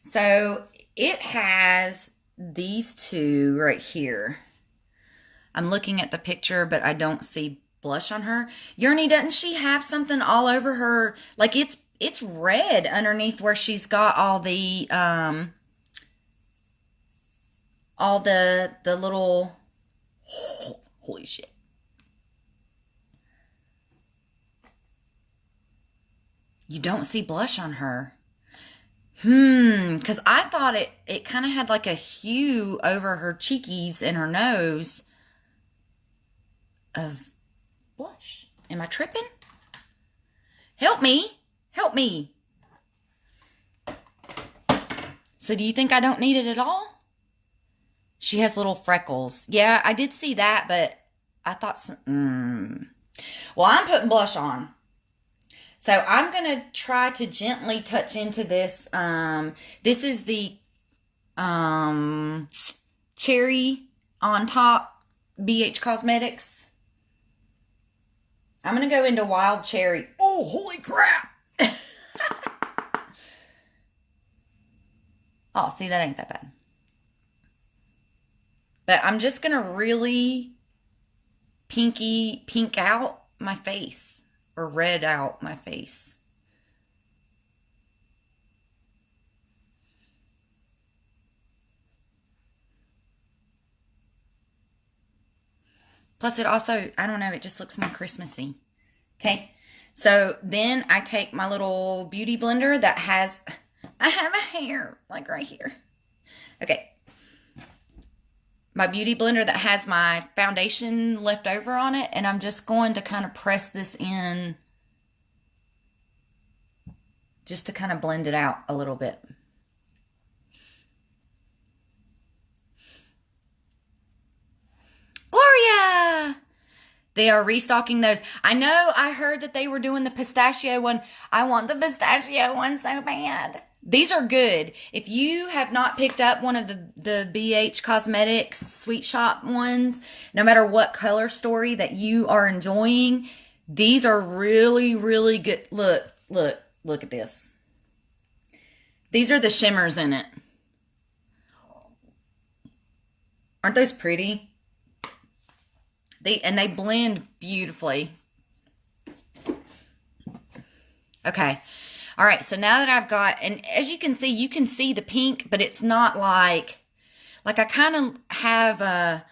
So it has these two right here. I'm looking at the picture, but I don't see blush on her. Yernie, doesn't she have something all over her? Like it's red underneath where she's got all the little, holy shit. You don't see blush on her. Because I thought it kind of had like a hue over her cheekies and her nose of blush. Am I tripping? Help me. Help me. So do you think I don't need it at all? She has little freckles. Yeah, I did see that, but I thought Well, I'm putting blush on. So I'm going to try to gently touch into this. This is the Cherry on Top BH Cosmetics. I'm going to go into Wild Cherry. Oh, holy crap. Oh, see, that ain't that bad. But I'm just going to really pink out my face. Or red out my face. Plus it also, I don't know, it just looks more Christmassy. Okay. So then I take my little beauty blender that has, I have a hair like right here. Okay. My beauty blender that has my foundation left over on it, and I'm just going to kind of press this in just to kind of blend it out a little bit. Gloria! They are restocking those. I know I heard that they were doing the pistachio one. I want the pistachio one so bad. These are good. If you have not picked up one of the BH Cosmetics Sweet Shop ones, no matter what color story that you are enjoying, these are really, really good. Look at this. These are the shimmers in it. Aren't those pretty? They blend beautifully. Okay. All right, so now that I've got, and as you can see the pink, but it's not like I kind of have a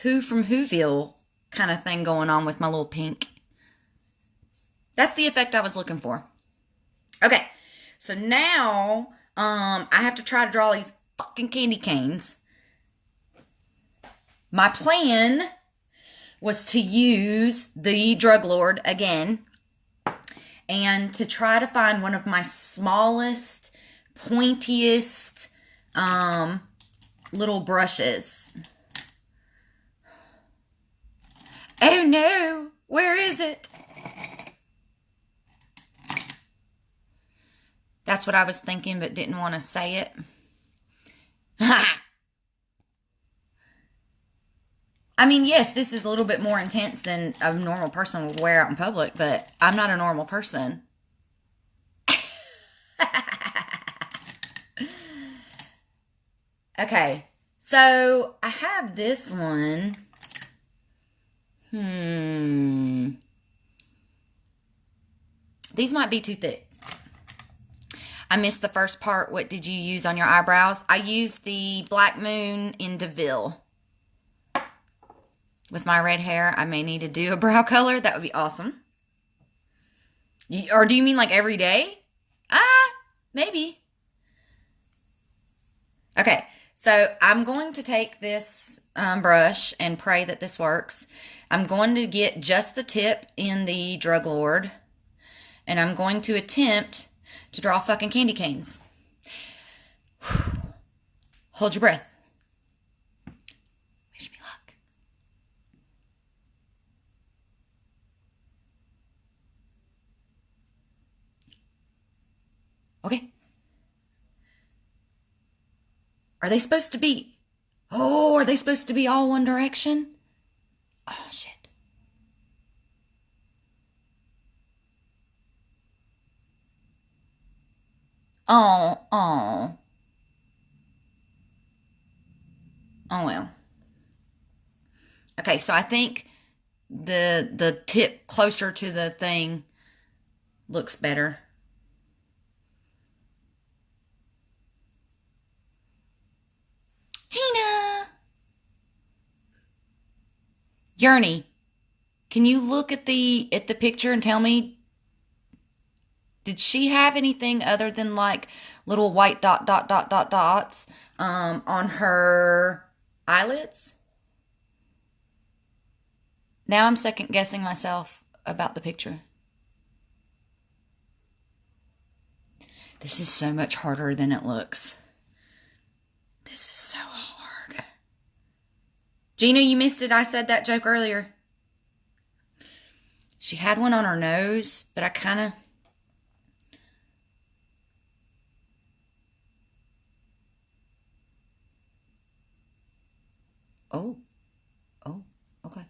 Who from Whoville kind of thing going on with my little pink. That's the effect I was looking for. Okay, so now I have to try to draw these fucking candy canes. My plan was to use the Drug Lord again, and to try to find one of my smallest, pointiest little brushes. Oh no, where is it? That's what I was thinking, but didn't want to say it. I mean, yes, this is a little bit more intense than a normal person would wear out in public, but I'm not a normal person. Okay, so I have this one. These might be too thick. I missed the first part. What did you use on your eyebrows? I used the Black Moon in DeVille. With my red hair, I may need to do a brow color. That would be awesome. Or do you mean like every day? Maybe. Okay, So I'm going to take this brush and pray that this works. I'm going to get just the tip in the Drug Lord, and I'm going to attempt to draw fucking candy canes. Hold your breath. Wish me luck. Okay. Are they supposed to be... Oh, are they supposed to be all one direction? Oh, shit. Oh, oh. Oh, well. Okay, so I think the tip closer to the thing looks better. Gina! Yearny, can you look at the picture and tell me, did she have anything other than like little white dots on her eyelids? Now I'm second guessing myself about the picture. This is so much harder than it looks. This is so hard. Gina, you missed it. I said that joke earlier. She had one on her nose, but I kind of... Oh. Oh, okay.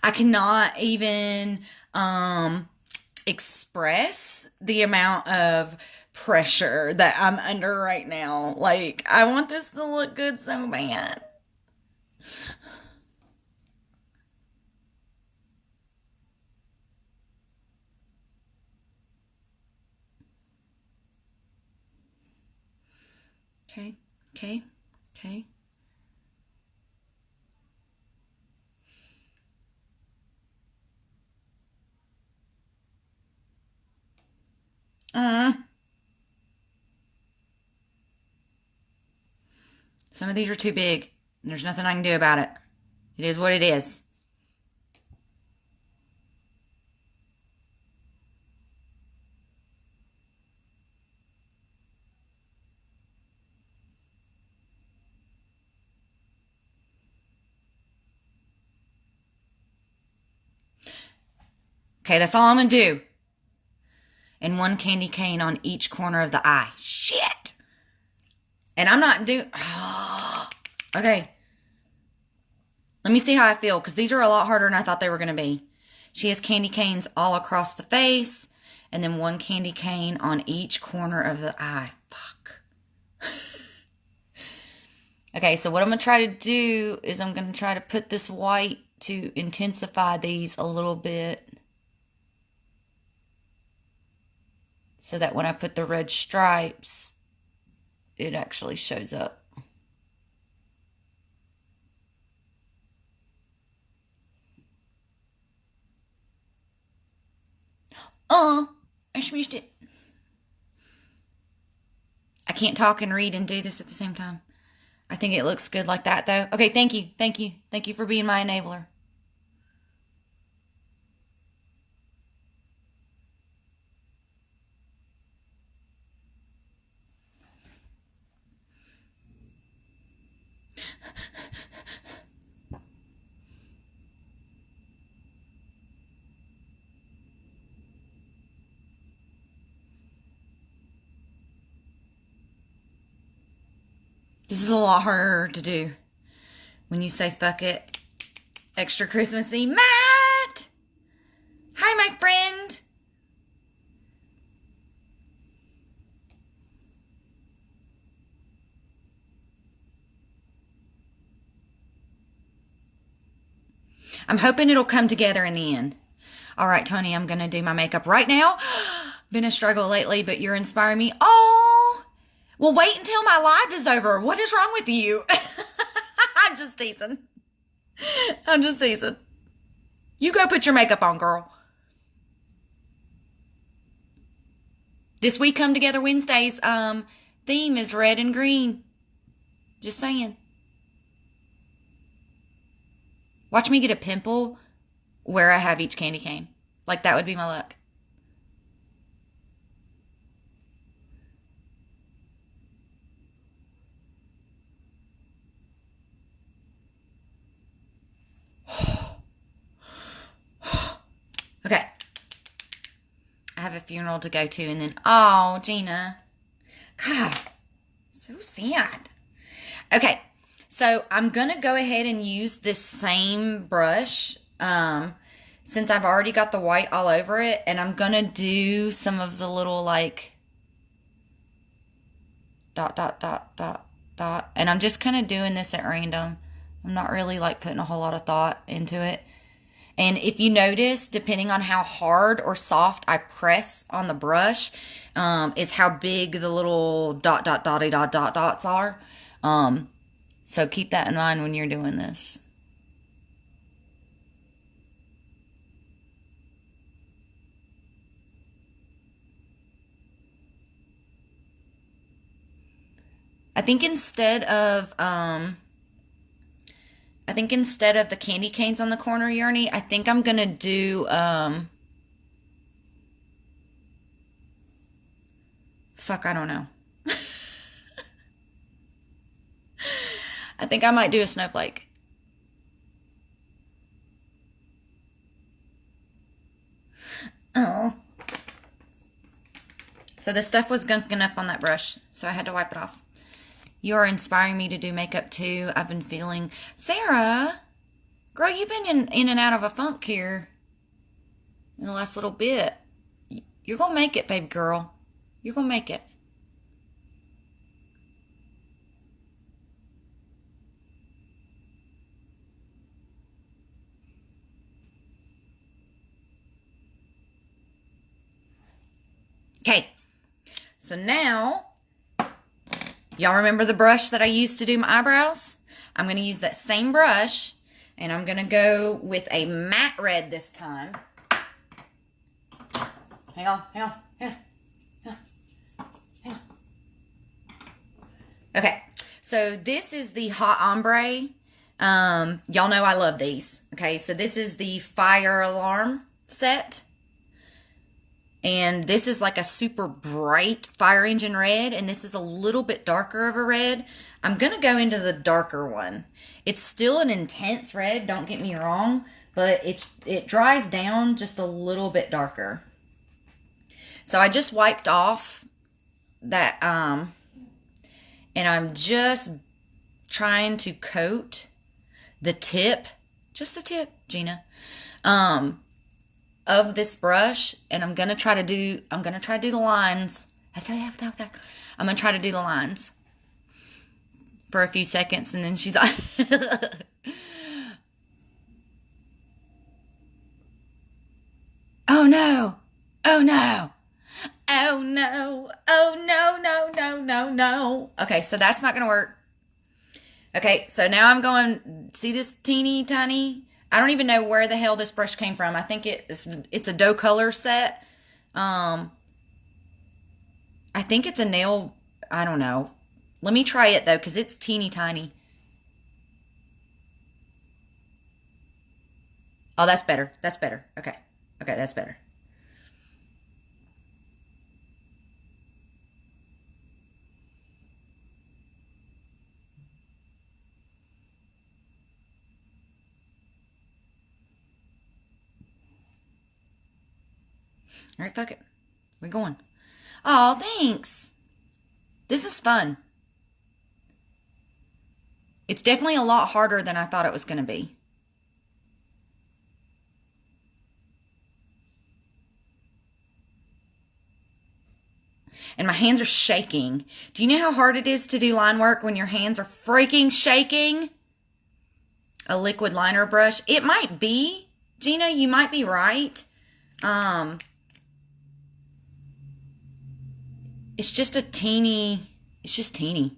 I cannot even express the amount of pressure that I'm under right now. Like, I want this to look good so bad. Okay, okay, okay. Some of these are too big, and there's nothing I can do about it. It is what it is. Okay, that's all I'm going to do. And one candy cane on each corner of the eye. Shit! And I'm not doing... Oh, okay. Let me see how I feel, because these are a lot harder than I thought they were going to be. She has candy canes all across the face, and then one candy cane on each corner of the eye. Fuck. Okay, so what I'm going to try to do is I'm going to try to put this white to intensify these a little bit, so that when I put the red stripes, it actually shows up. I smushed it. I can't talk and read and do this at the same time. I think it looks good like that, though. Okay, thank you. Thank you. Thank you for being my enabler. This is a lot harder to do when you say fuck it. Extra Christmassy. Matt! Hi, my friend. I'm hoping it'll come together in the end. All right, Tony, I'm going to do my makeup right now. Been a struggle lately, but you're inspiring me. Oh! Well, wait until my live is over. What is wrong with you? just teasing. I'm just teasing. You go put your makeup on, girl. This week Come Together Wednesday's theme is red and green. Just saying. Watch me get a pimple where I have each candy cane. Like, that would be my luck. Okay. I have a funeral to go to, and then, oh, Gina. God, so sad. Okay, so I'm going to go ahead and use this same brush, since I've already got the white all over it, and I'm going to do some of the little, like, dot, dot, dot, dot, dot, and I'm just kind of doing this at random. I'm not really, like, putting a whole lot of thought into it. And if you notice, depending on how hard or soft I press on the brush, is how big the little dot, dot, dotty, dot, dot, dots are. So keep that in mind when you're doing this. I think instead of the candy canes on the corner, Yearny, I think I'm going to do, fuck, I don't know. I think I might do a snowflake. Oh. So the stuff was gunking up on that brush, so I had to wipe it off. You're inspiring me to do makeup too. I've been feeling... Sarah, girl, you've been in and out of a funk here in the last little bit. You're going to make it, baby girl. You're going to make it. Okay. So now... Y'all remember the brush that I used to do my eyebrows? I'm going to use that same brush, and I'm going to go with a matte red this time. Hang on, hang on, hang on, hang on. Okay, so this is the Hot Ombre. Y'all know I love these. Okay, so this is the Fire Alarm set. And this is like a super bright fire engine red, and this is a little bit darker of a red. I'm going to go into the darker one. It's still an intense red, don't get me wrong, but it dries down just a little bit darker. So I just wiped off that, and I'm just trying to coat the tip, just the tip, Gina, of this brush, and I'm gonna try to do the lines. I'm gonna try to do the lines for a few seconds, and then she's like, oh no, oh no, oh no, oh no, no, no, no, no. Okay, so that's not gonna work. Okay, so now I'm going, see this teeny tiny, I don't even know where the hell this brush came from. I think it's a doe color set. I think it's a nail, I don't know. Let me try it though, because it's teeny tiny. Oh, that's better. That's better. Okay. Okay, that's better. All right, fuck it. We're going. Oh, thanks. This is fun. It's definitely a lot harder than I thought it was going to be. And my hands are shaking. Do you know how hard it is to do line work when your hands are freaking shaking? A liquid liner brush. It might be. Gina, you might be right. It's just a teeny, it's just teeny.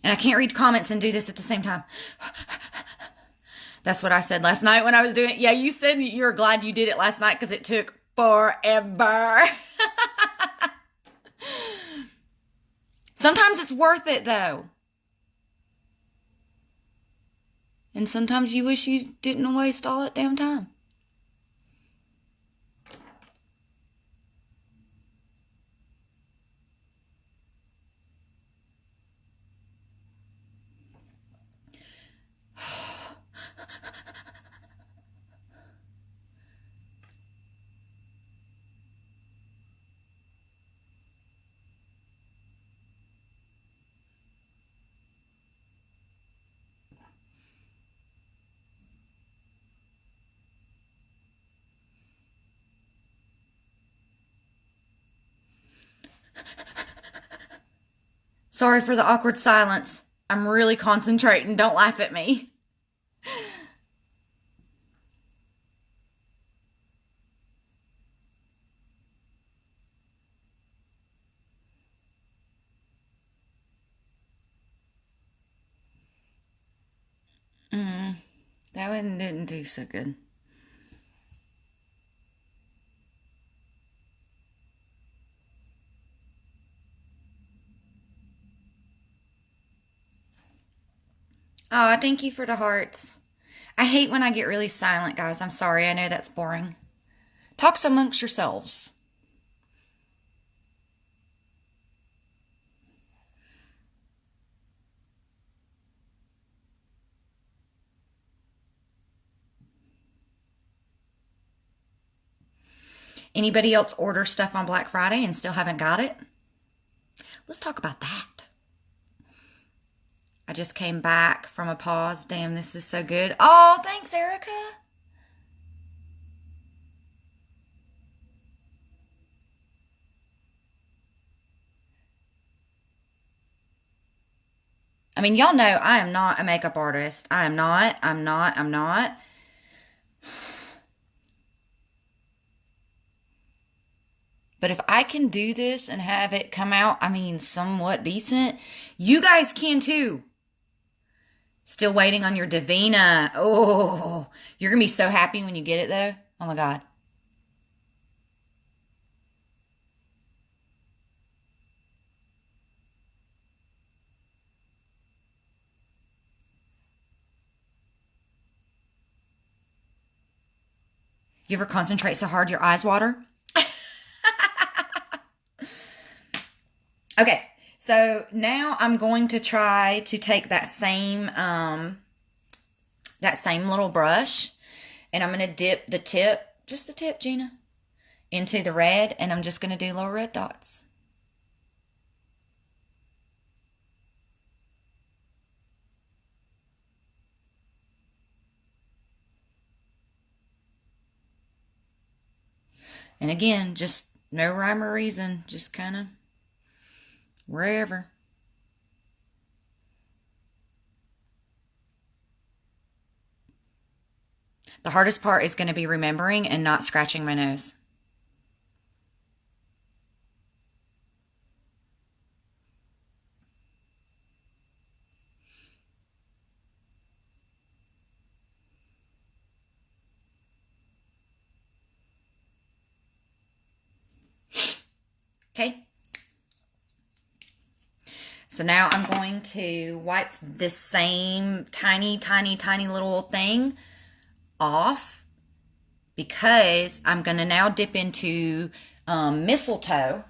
And I can't read comments and do this at the same time. That's what I said last night when I was doing it. Yeah, you said you were glad you did it last night because it took forever. Sometimes it's worth it, though. And sometimes you wish you didn't waste all that damn time. Sorry for the awkward silence. I'm really concentrating. Don't laugh at me. That one didn't do so good. Oh, thank you for the hearts. I hate when I get really silent, guys. I'm sorry. I know that's boring. Talk amongst yourselves. Anybody else order stuff on Black Friday and still haven't got it? Let's talk about that. I just came back from a pause. Damn, this is so good. Oh, thanks, Erica. I mean, y'all know I am not a makeup artist. I'm not. But if I can do this and have it come out, I mean, somewhat decent, you guys can too. Still waiting on your Davina. Oh, you're going to be so happy when you get it though. Oh my God. You ever concentrate so hard your eyes water? Okay, so now I'm going to try to take that same little brush, and I'm going to dip the tip, just the tip, Gina, into the red, and I'm just going to do little red dots. And again, just no rhyme or reason, just kind of wherever. The hardest part is going to be remembering and not scratching my nose. Okay. So now I'm going to wipe this same tiny little thing off because I'm going to now dip into Mistletoe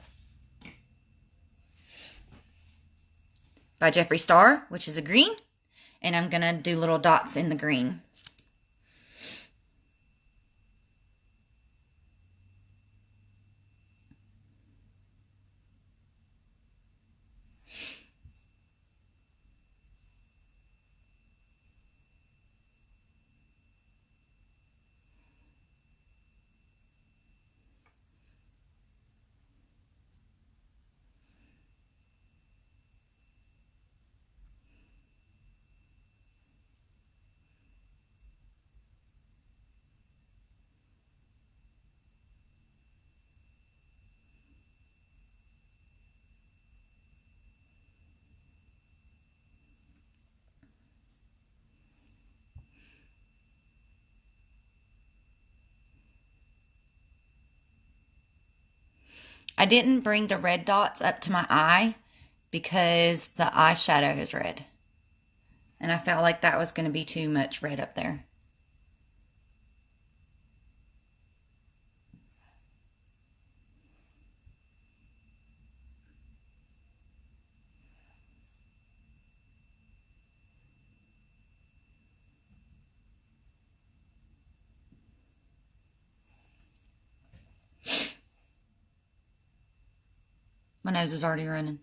by Jeffree Star, which is a green, and I'm going to do little dots in the green. I didn't bring the red dots up to my eye because the eyeshadow is red. And I felt like that was going to be too much red up there. My nose is already running.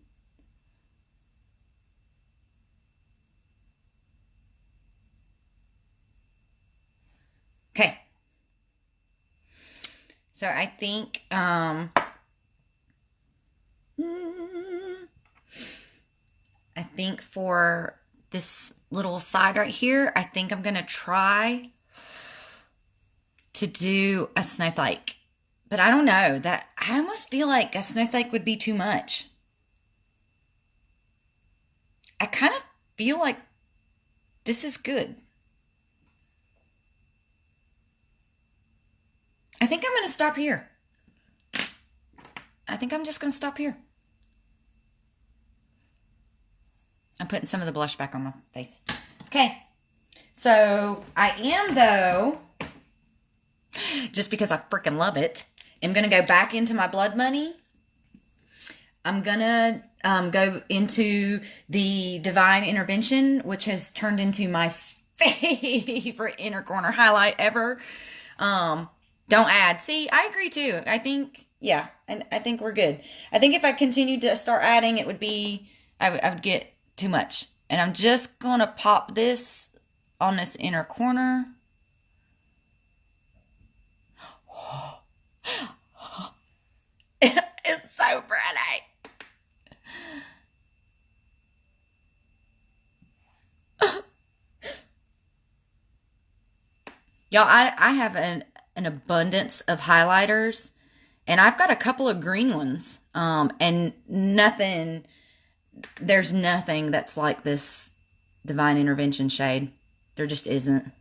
Okay. So I think, I think for this little side right here, I think I'm going to try to do a snowflake. But I don't know, that I almost feel like a snowflake would be too much. I kind of feel like this is good. I think I'm going to stop here. I think I'm just going to stop here. I'm putting some of the blush back on my face. Okay. So I am, though, just because I freaking love it, I'm going to go back into my Blood Money. I'm going to go into the Divine Intervention, which has turned into my favorite inner corner highlight ever. Don't add. See, I agree too. I think, yeah, and I think we're good. I think if I continued to start adding, it would be, I would get too much. And I'm just going to pop this on this inner corner. It's so pretty. Y'all, I have an abundance of highlighters, and I've got a couple of green ones. And there's nothing that's like this Divine Intervention shade. There just isn't.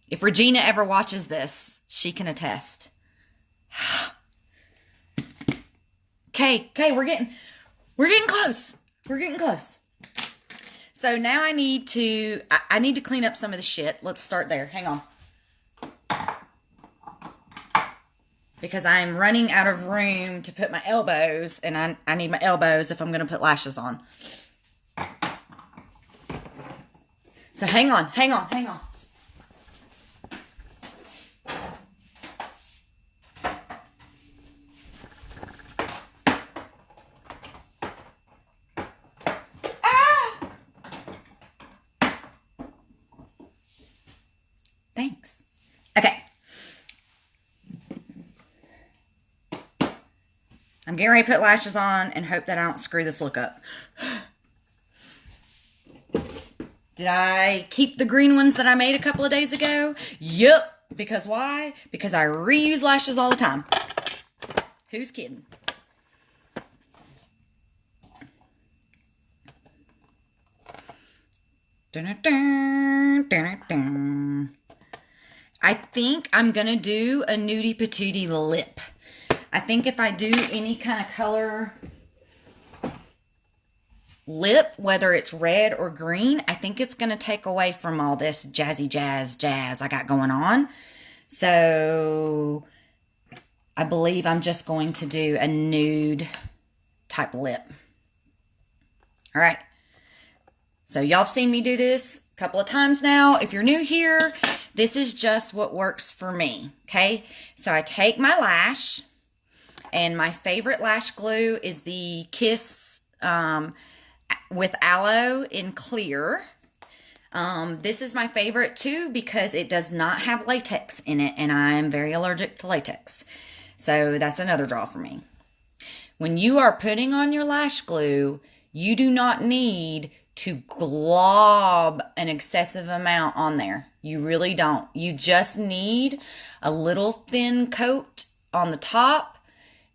If Regina ever watches this, she can attest. Okay, we're getting close. We're getting close. So now I need to clean up some of the shit. Let's start there. Hang on. Because I'm running out of room to put my elbows, and I need my elbows if I'm going to put lashes on. So hang on. Thanks. Okay. I'm getting ready to put lashes on and hope that I don't screw this look up. Did I keep the green ones that I made a couple of days ago? Yep. Because why? Because I reuse lashes all the time. Who's kidding? Dun-dun-dun, dun-dun-dun. I think I'm going to do a nudie patootie lip. I think if I do any kind of color lip, whether it's red or green, I think it's going to take away from all this jazzy jazz I got going on. So I believe I'm just going to do a nude type lip. All right. So y'all have seen me do this a couple of times now. If you're new here, this is just what works for me, okay? So I take my lash, and my favorite lash glue is the Kiss with Aloe in clear. This is my favorite too because it does not have latex in it, and I am very allergic to latex. So that's another draw for me. When you are putting on your lash glue, you do not need to glob an excessive amount on there. You really don't. You just need a little thin coat on the top,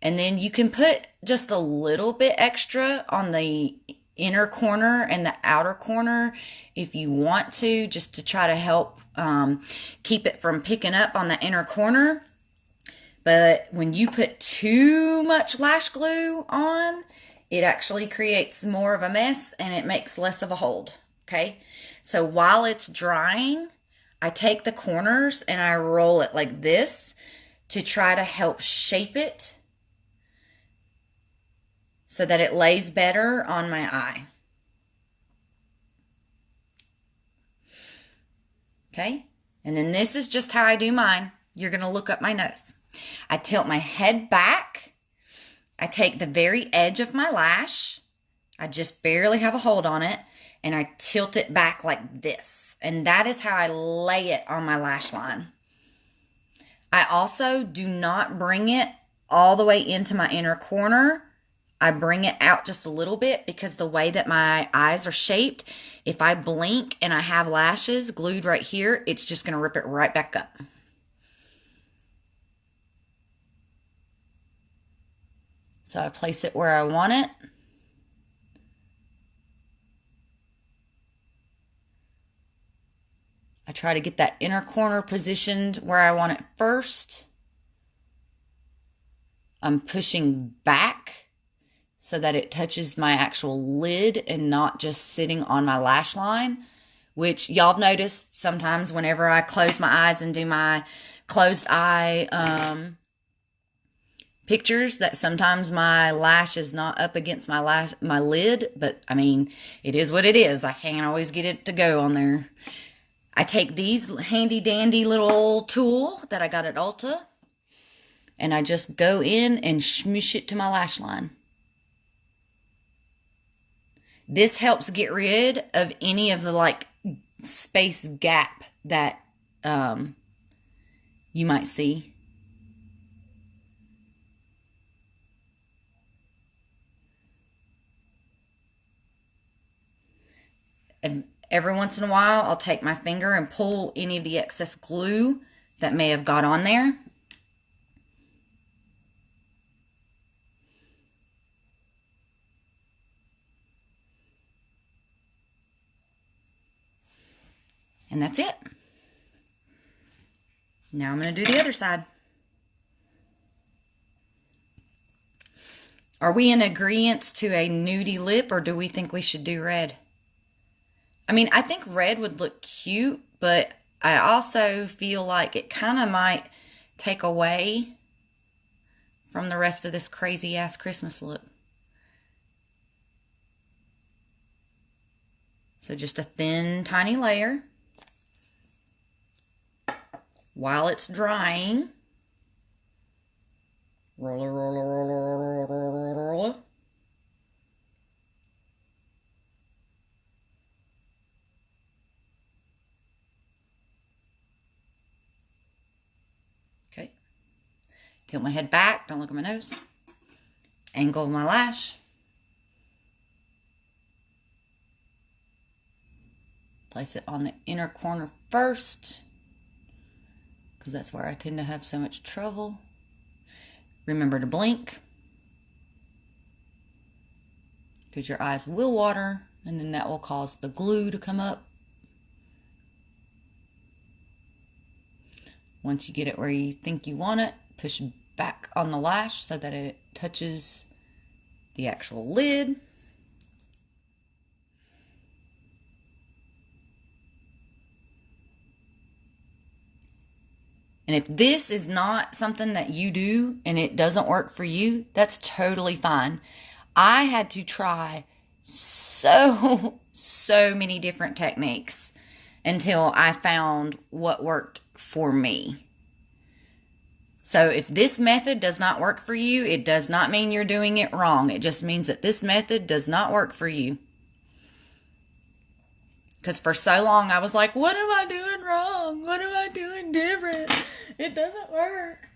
and then you can put just a little bit extra on the inner corner and the outer corner if you want to, just to try to help keep it from picking up on the inner corner. But when you put too much lash glue on, it actually creates more of a mess and it makes less of a hold. Okay. So while it's drying, I take the corners and I roll it like this to try to help shape it so that it lays better on my eye. Okay. And then this is just how I do mine. You're going to look up my nose. I tilt my head back. I take the very edge of my lash. I just barely have a hold on it. And I tilt it back like this. And that is how I lay it on my lash line. I also do not bring it all the way into my inner corner. I bring it out just a little bit because the way that my eyes are shaped, if I blink and I have lashes glued right here, it's just going to rip it right back up. So I place it where I want it. I try to get that inner corner positioned where I want it first. I'm pushing back so that it touches my actual lid and not just sitting on my lash line, which y'all have noticed sometimes whenever I close my eyes and do my closed eye pictures that sometimes my lash is not up against my lid, but I mean, it is what it is. I can't always get it to go on there. I take these handy dandy little tool that I got at Ulta and I just go in and smoosh it to my lash line. This helps get rid of any of the like space gap that you might see. And every once in a while, I'll take my finger and pull any of the excess glue that may have got on there. And that's it. Now I'm going to do the other side. Are we in agreement to a nudie lip, or do we think we should do red? I mean, I think red would look cute, but I also feel like it kind of might take away from the rest of this crazy ass Christmas look. So just a thin, tiny layer. While it's drying, roller, roller, roller, roller, roller, roller. Okay. Tilt my head back. Don't look at my nose. Angle my lash. Place it on the inner corner first, because that's where I tend to have so much trouble. Remember to blink, because your eyes will water, and then that will cause the glue to come up. Once you get it where you think you want it, push back on the lash so that it touches the actual lid. And if this is not something that you do and it doesn't work for you, that's totally fine. I had to try so many different techniques until I found what worked for me. So if this method does not work for you, it does not mean you're doing it wrong. It just means that this method does not work for you. Because for so long I was like, what am I doing wrong? What am I doing different? It doesn't work.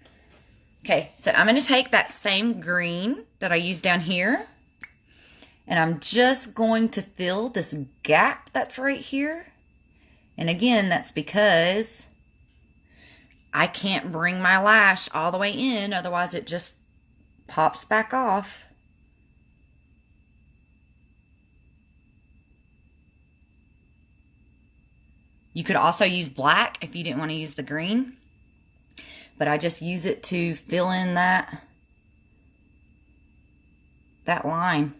Okay, so I'm going to take that same green that I used down here, and I'm just going to fill this gap that's right here. And again, that's because I can't bring my lash all the way in, otherwise it just pops back off. You could also use black if you didn't want to use the green. but I just use it to fill in that line.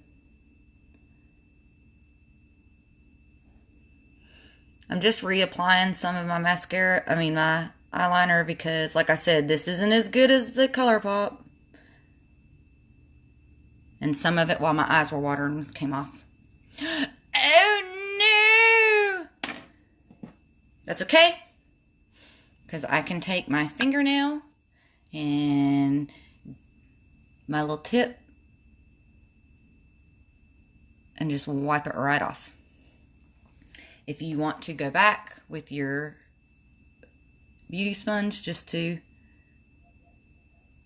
I'm just reapplying some of my mascara, my eyeliner, because like I said, this isn't as good as the ColourPop. And some of it while my eyes were watering came off. Oh no! That's okay, because I can take my fingernail and my little tip and just wipe it right off. If you want to go back with your beauty sponge just to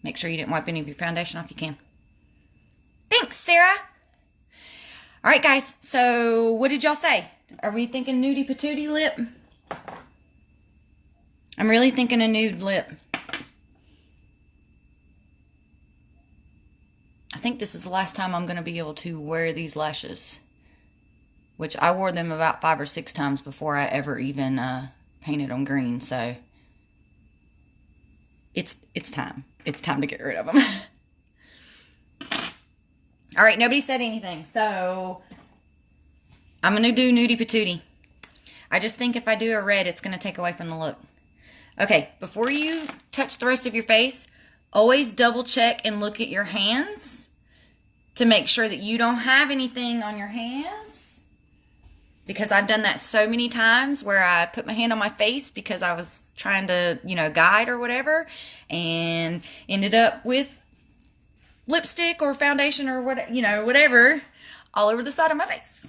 make sure you didn't wipe any of your foundation off, you can. Thanks, Sarah. All right, guys. So what did y'all say? Are we thinking nudie patootie lip? I'm really thinking a nude lip. I think this is the last time I'm going to be able to wear these lashes, which I wore them about 5 or 6 times before I ever even painted them green. So it's time. It's time to get rid of them. All right, nobody said anything, so I'm going to do nudie patootie. I just think if I do a red, it's going to take away from the look. Okay, before you touch the rest of your face, always double check and look at your hands to make sure that you don't have anything on your hands. Because I've done that so many times where I put my hand on my face because I was trying to, guide or whatever, and ended up with lipstick or foundation or whatever all over the side of my face.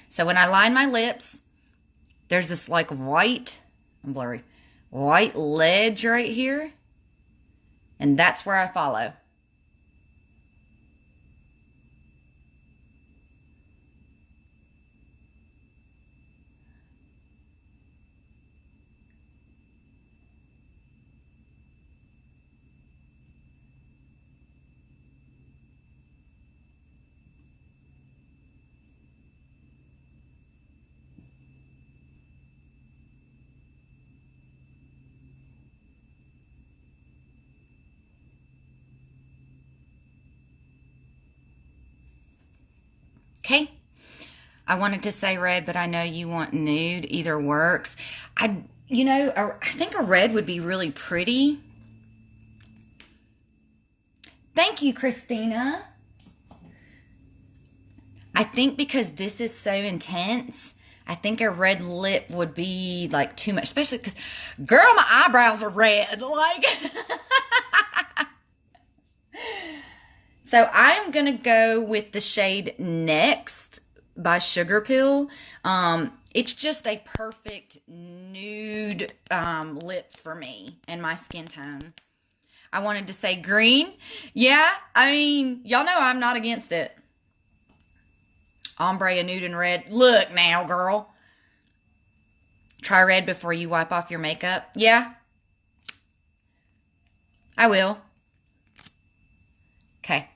So when I line my lips, there's this like white ledge right here. And that's where I follow. Okay. I wanted to say red, but I know you want nude. Either works. I think a red would be really pretty. Thank you, Christina. I think because this is so intense, I think a red lip would be like too much, especially because, girl, my eyebrows are red. Like, so I'm going to go with the shade Next by Sugar Pill. It's just a perfect nude lip for me and my skin tone. I wanted to say green. Yeah, y'all know I'm not against it. Ombre, a nude and red. Look now, girl. Try red before you wipe off your makeup. Yeah, I will. Okay.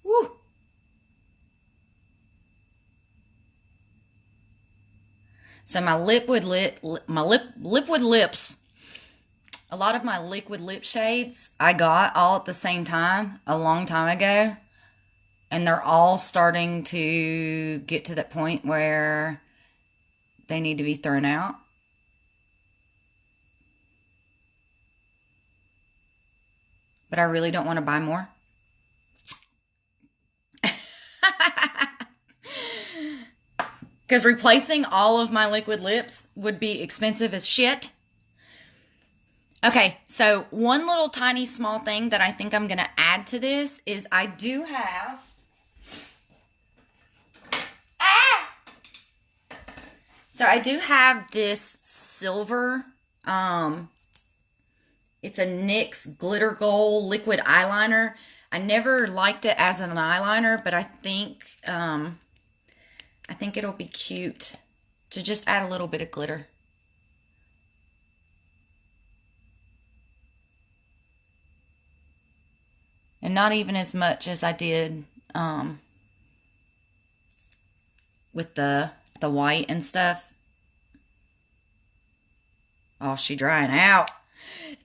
Woo. So my liquid lips, a lot of my liquid lip shades I got all at the same time a long time ago. And they're all starting to get to that point where they need to be thrown out. But I really don't want to buy more. Because replacing all of my liquid lips would be expensive as shit. Okay, so one little tiny small thing that I think I'm going to add to this is I do have So I do have this silver, it's a NYX Glitter Gold Liquid Eyeliner. I never liked it as an eyeliner, but I think it'll be cute to just add a little bit of glitter. And not even as much as I did with the white and stuff. Oh, she drying out. No!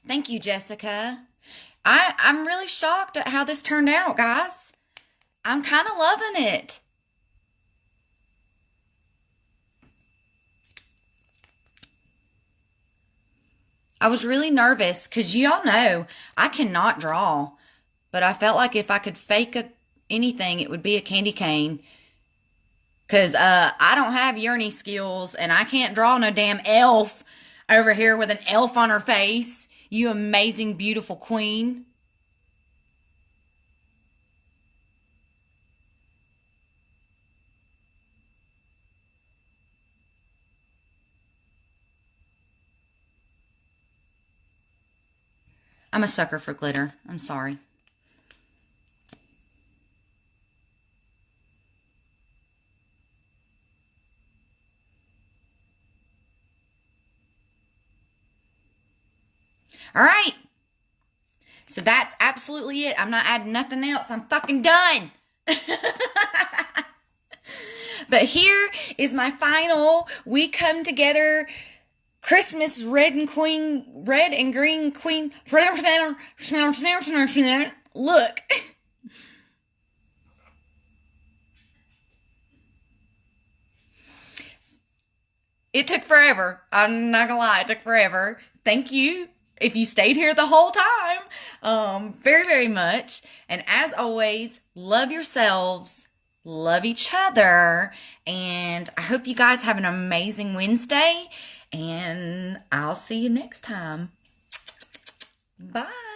Thank you, Jessica. I'm really shocked at how this turned out, guys. I'm kind of loving it. I was really nervous because y'all know I cannot draw. But I felt like if I could fake anything, it would be a candy cane. Because I don't have Yearny skills and I can't draw no damn elf over here with an elf on her face. You amazing, beautiful queen. I'm a sucker for glitter. I'm sorry. All right. So that's absolutely it. I'm not adding nothing else. I'm fucking done. But here is my final We Come Together Christmas red and green queen look. It took forever. I'm not gonna lie, it took forever. Thank you if you stayed here the whole time. Very, very much. And as always, love yourselves, love each other, and I hope you guys have an amazing Wednesday, and I'll see you next time. Bye.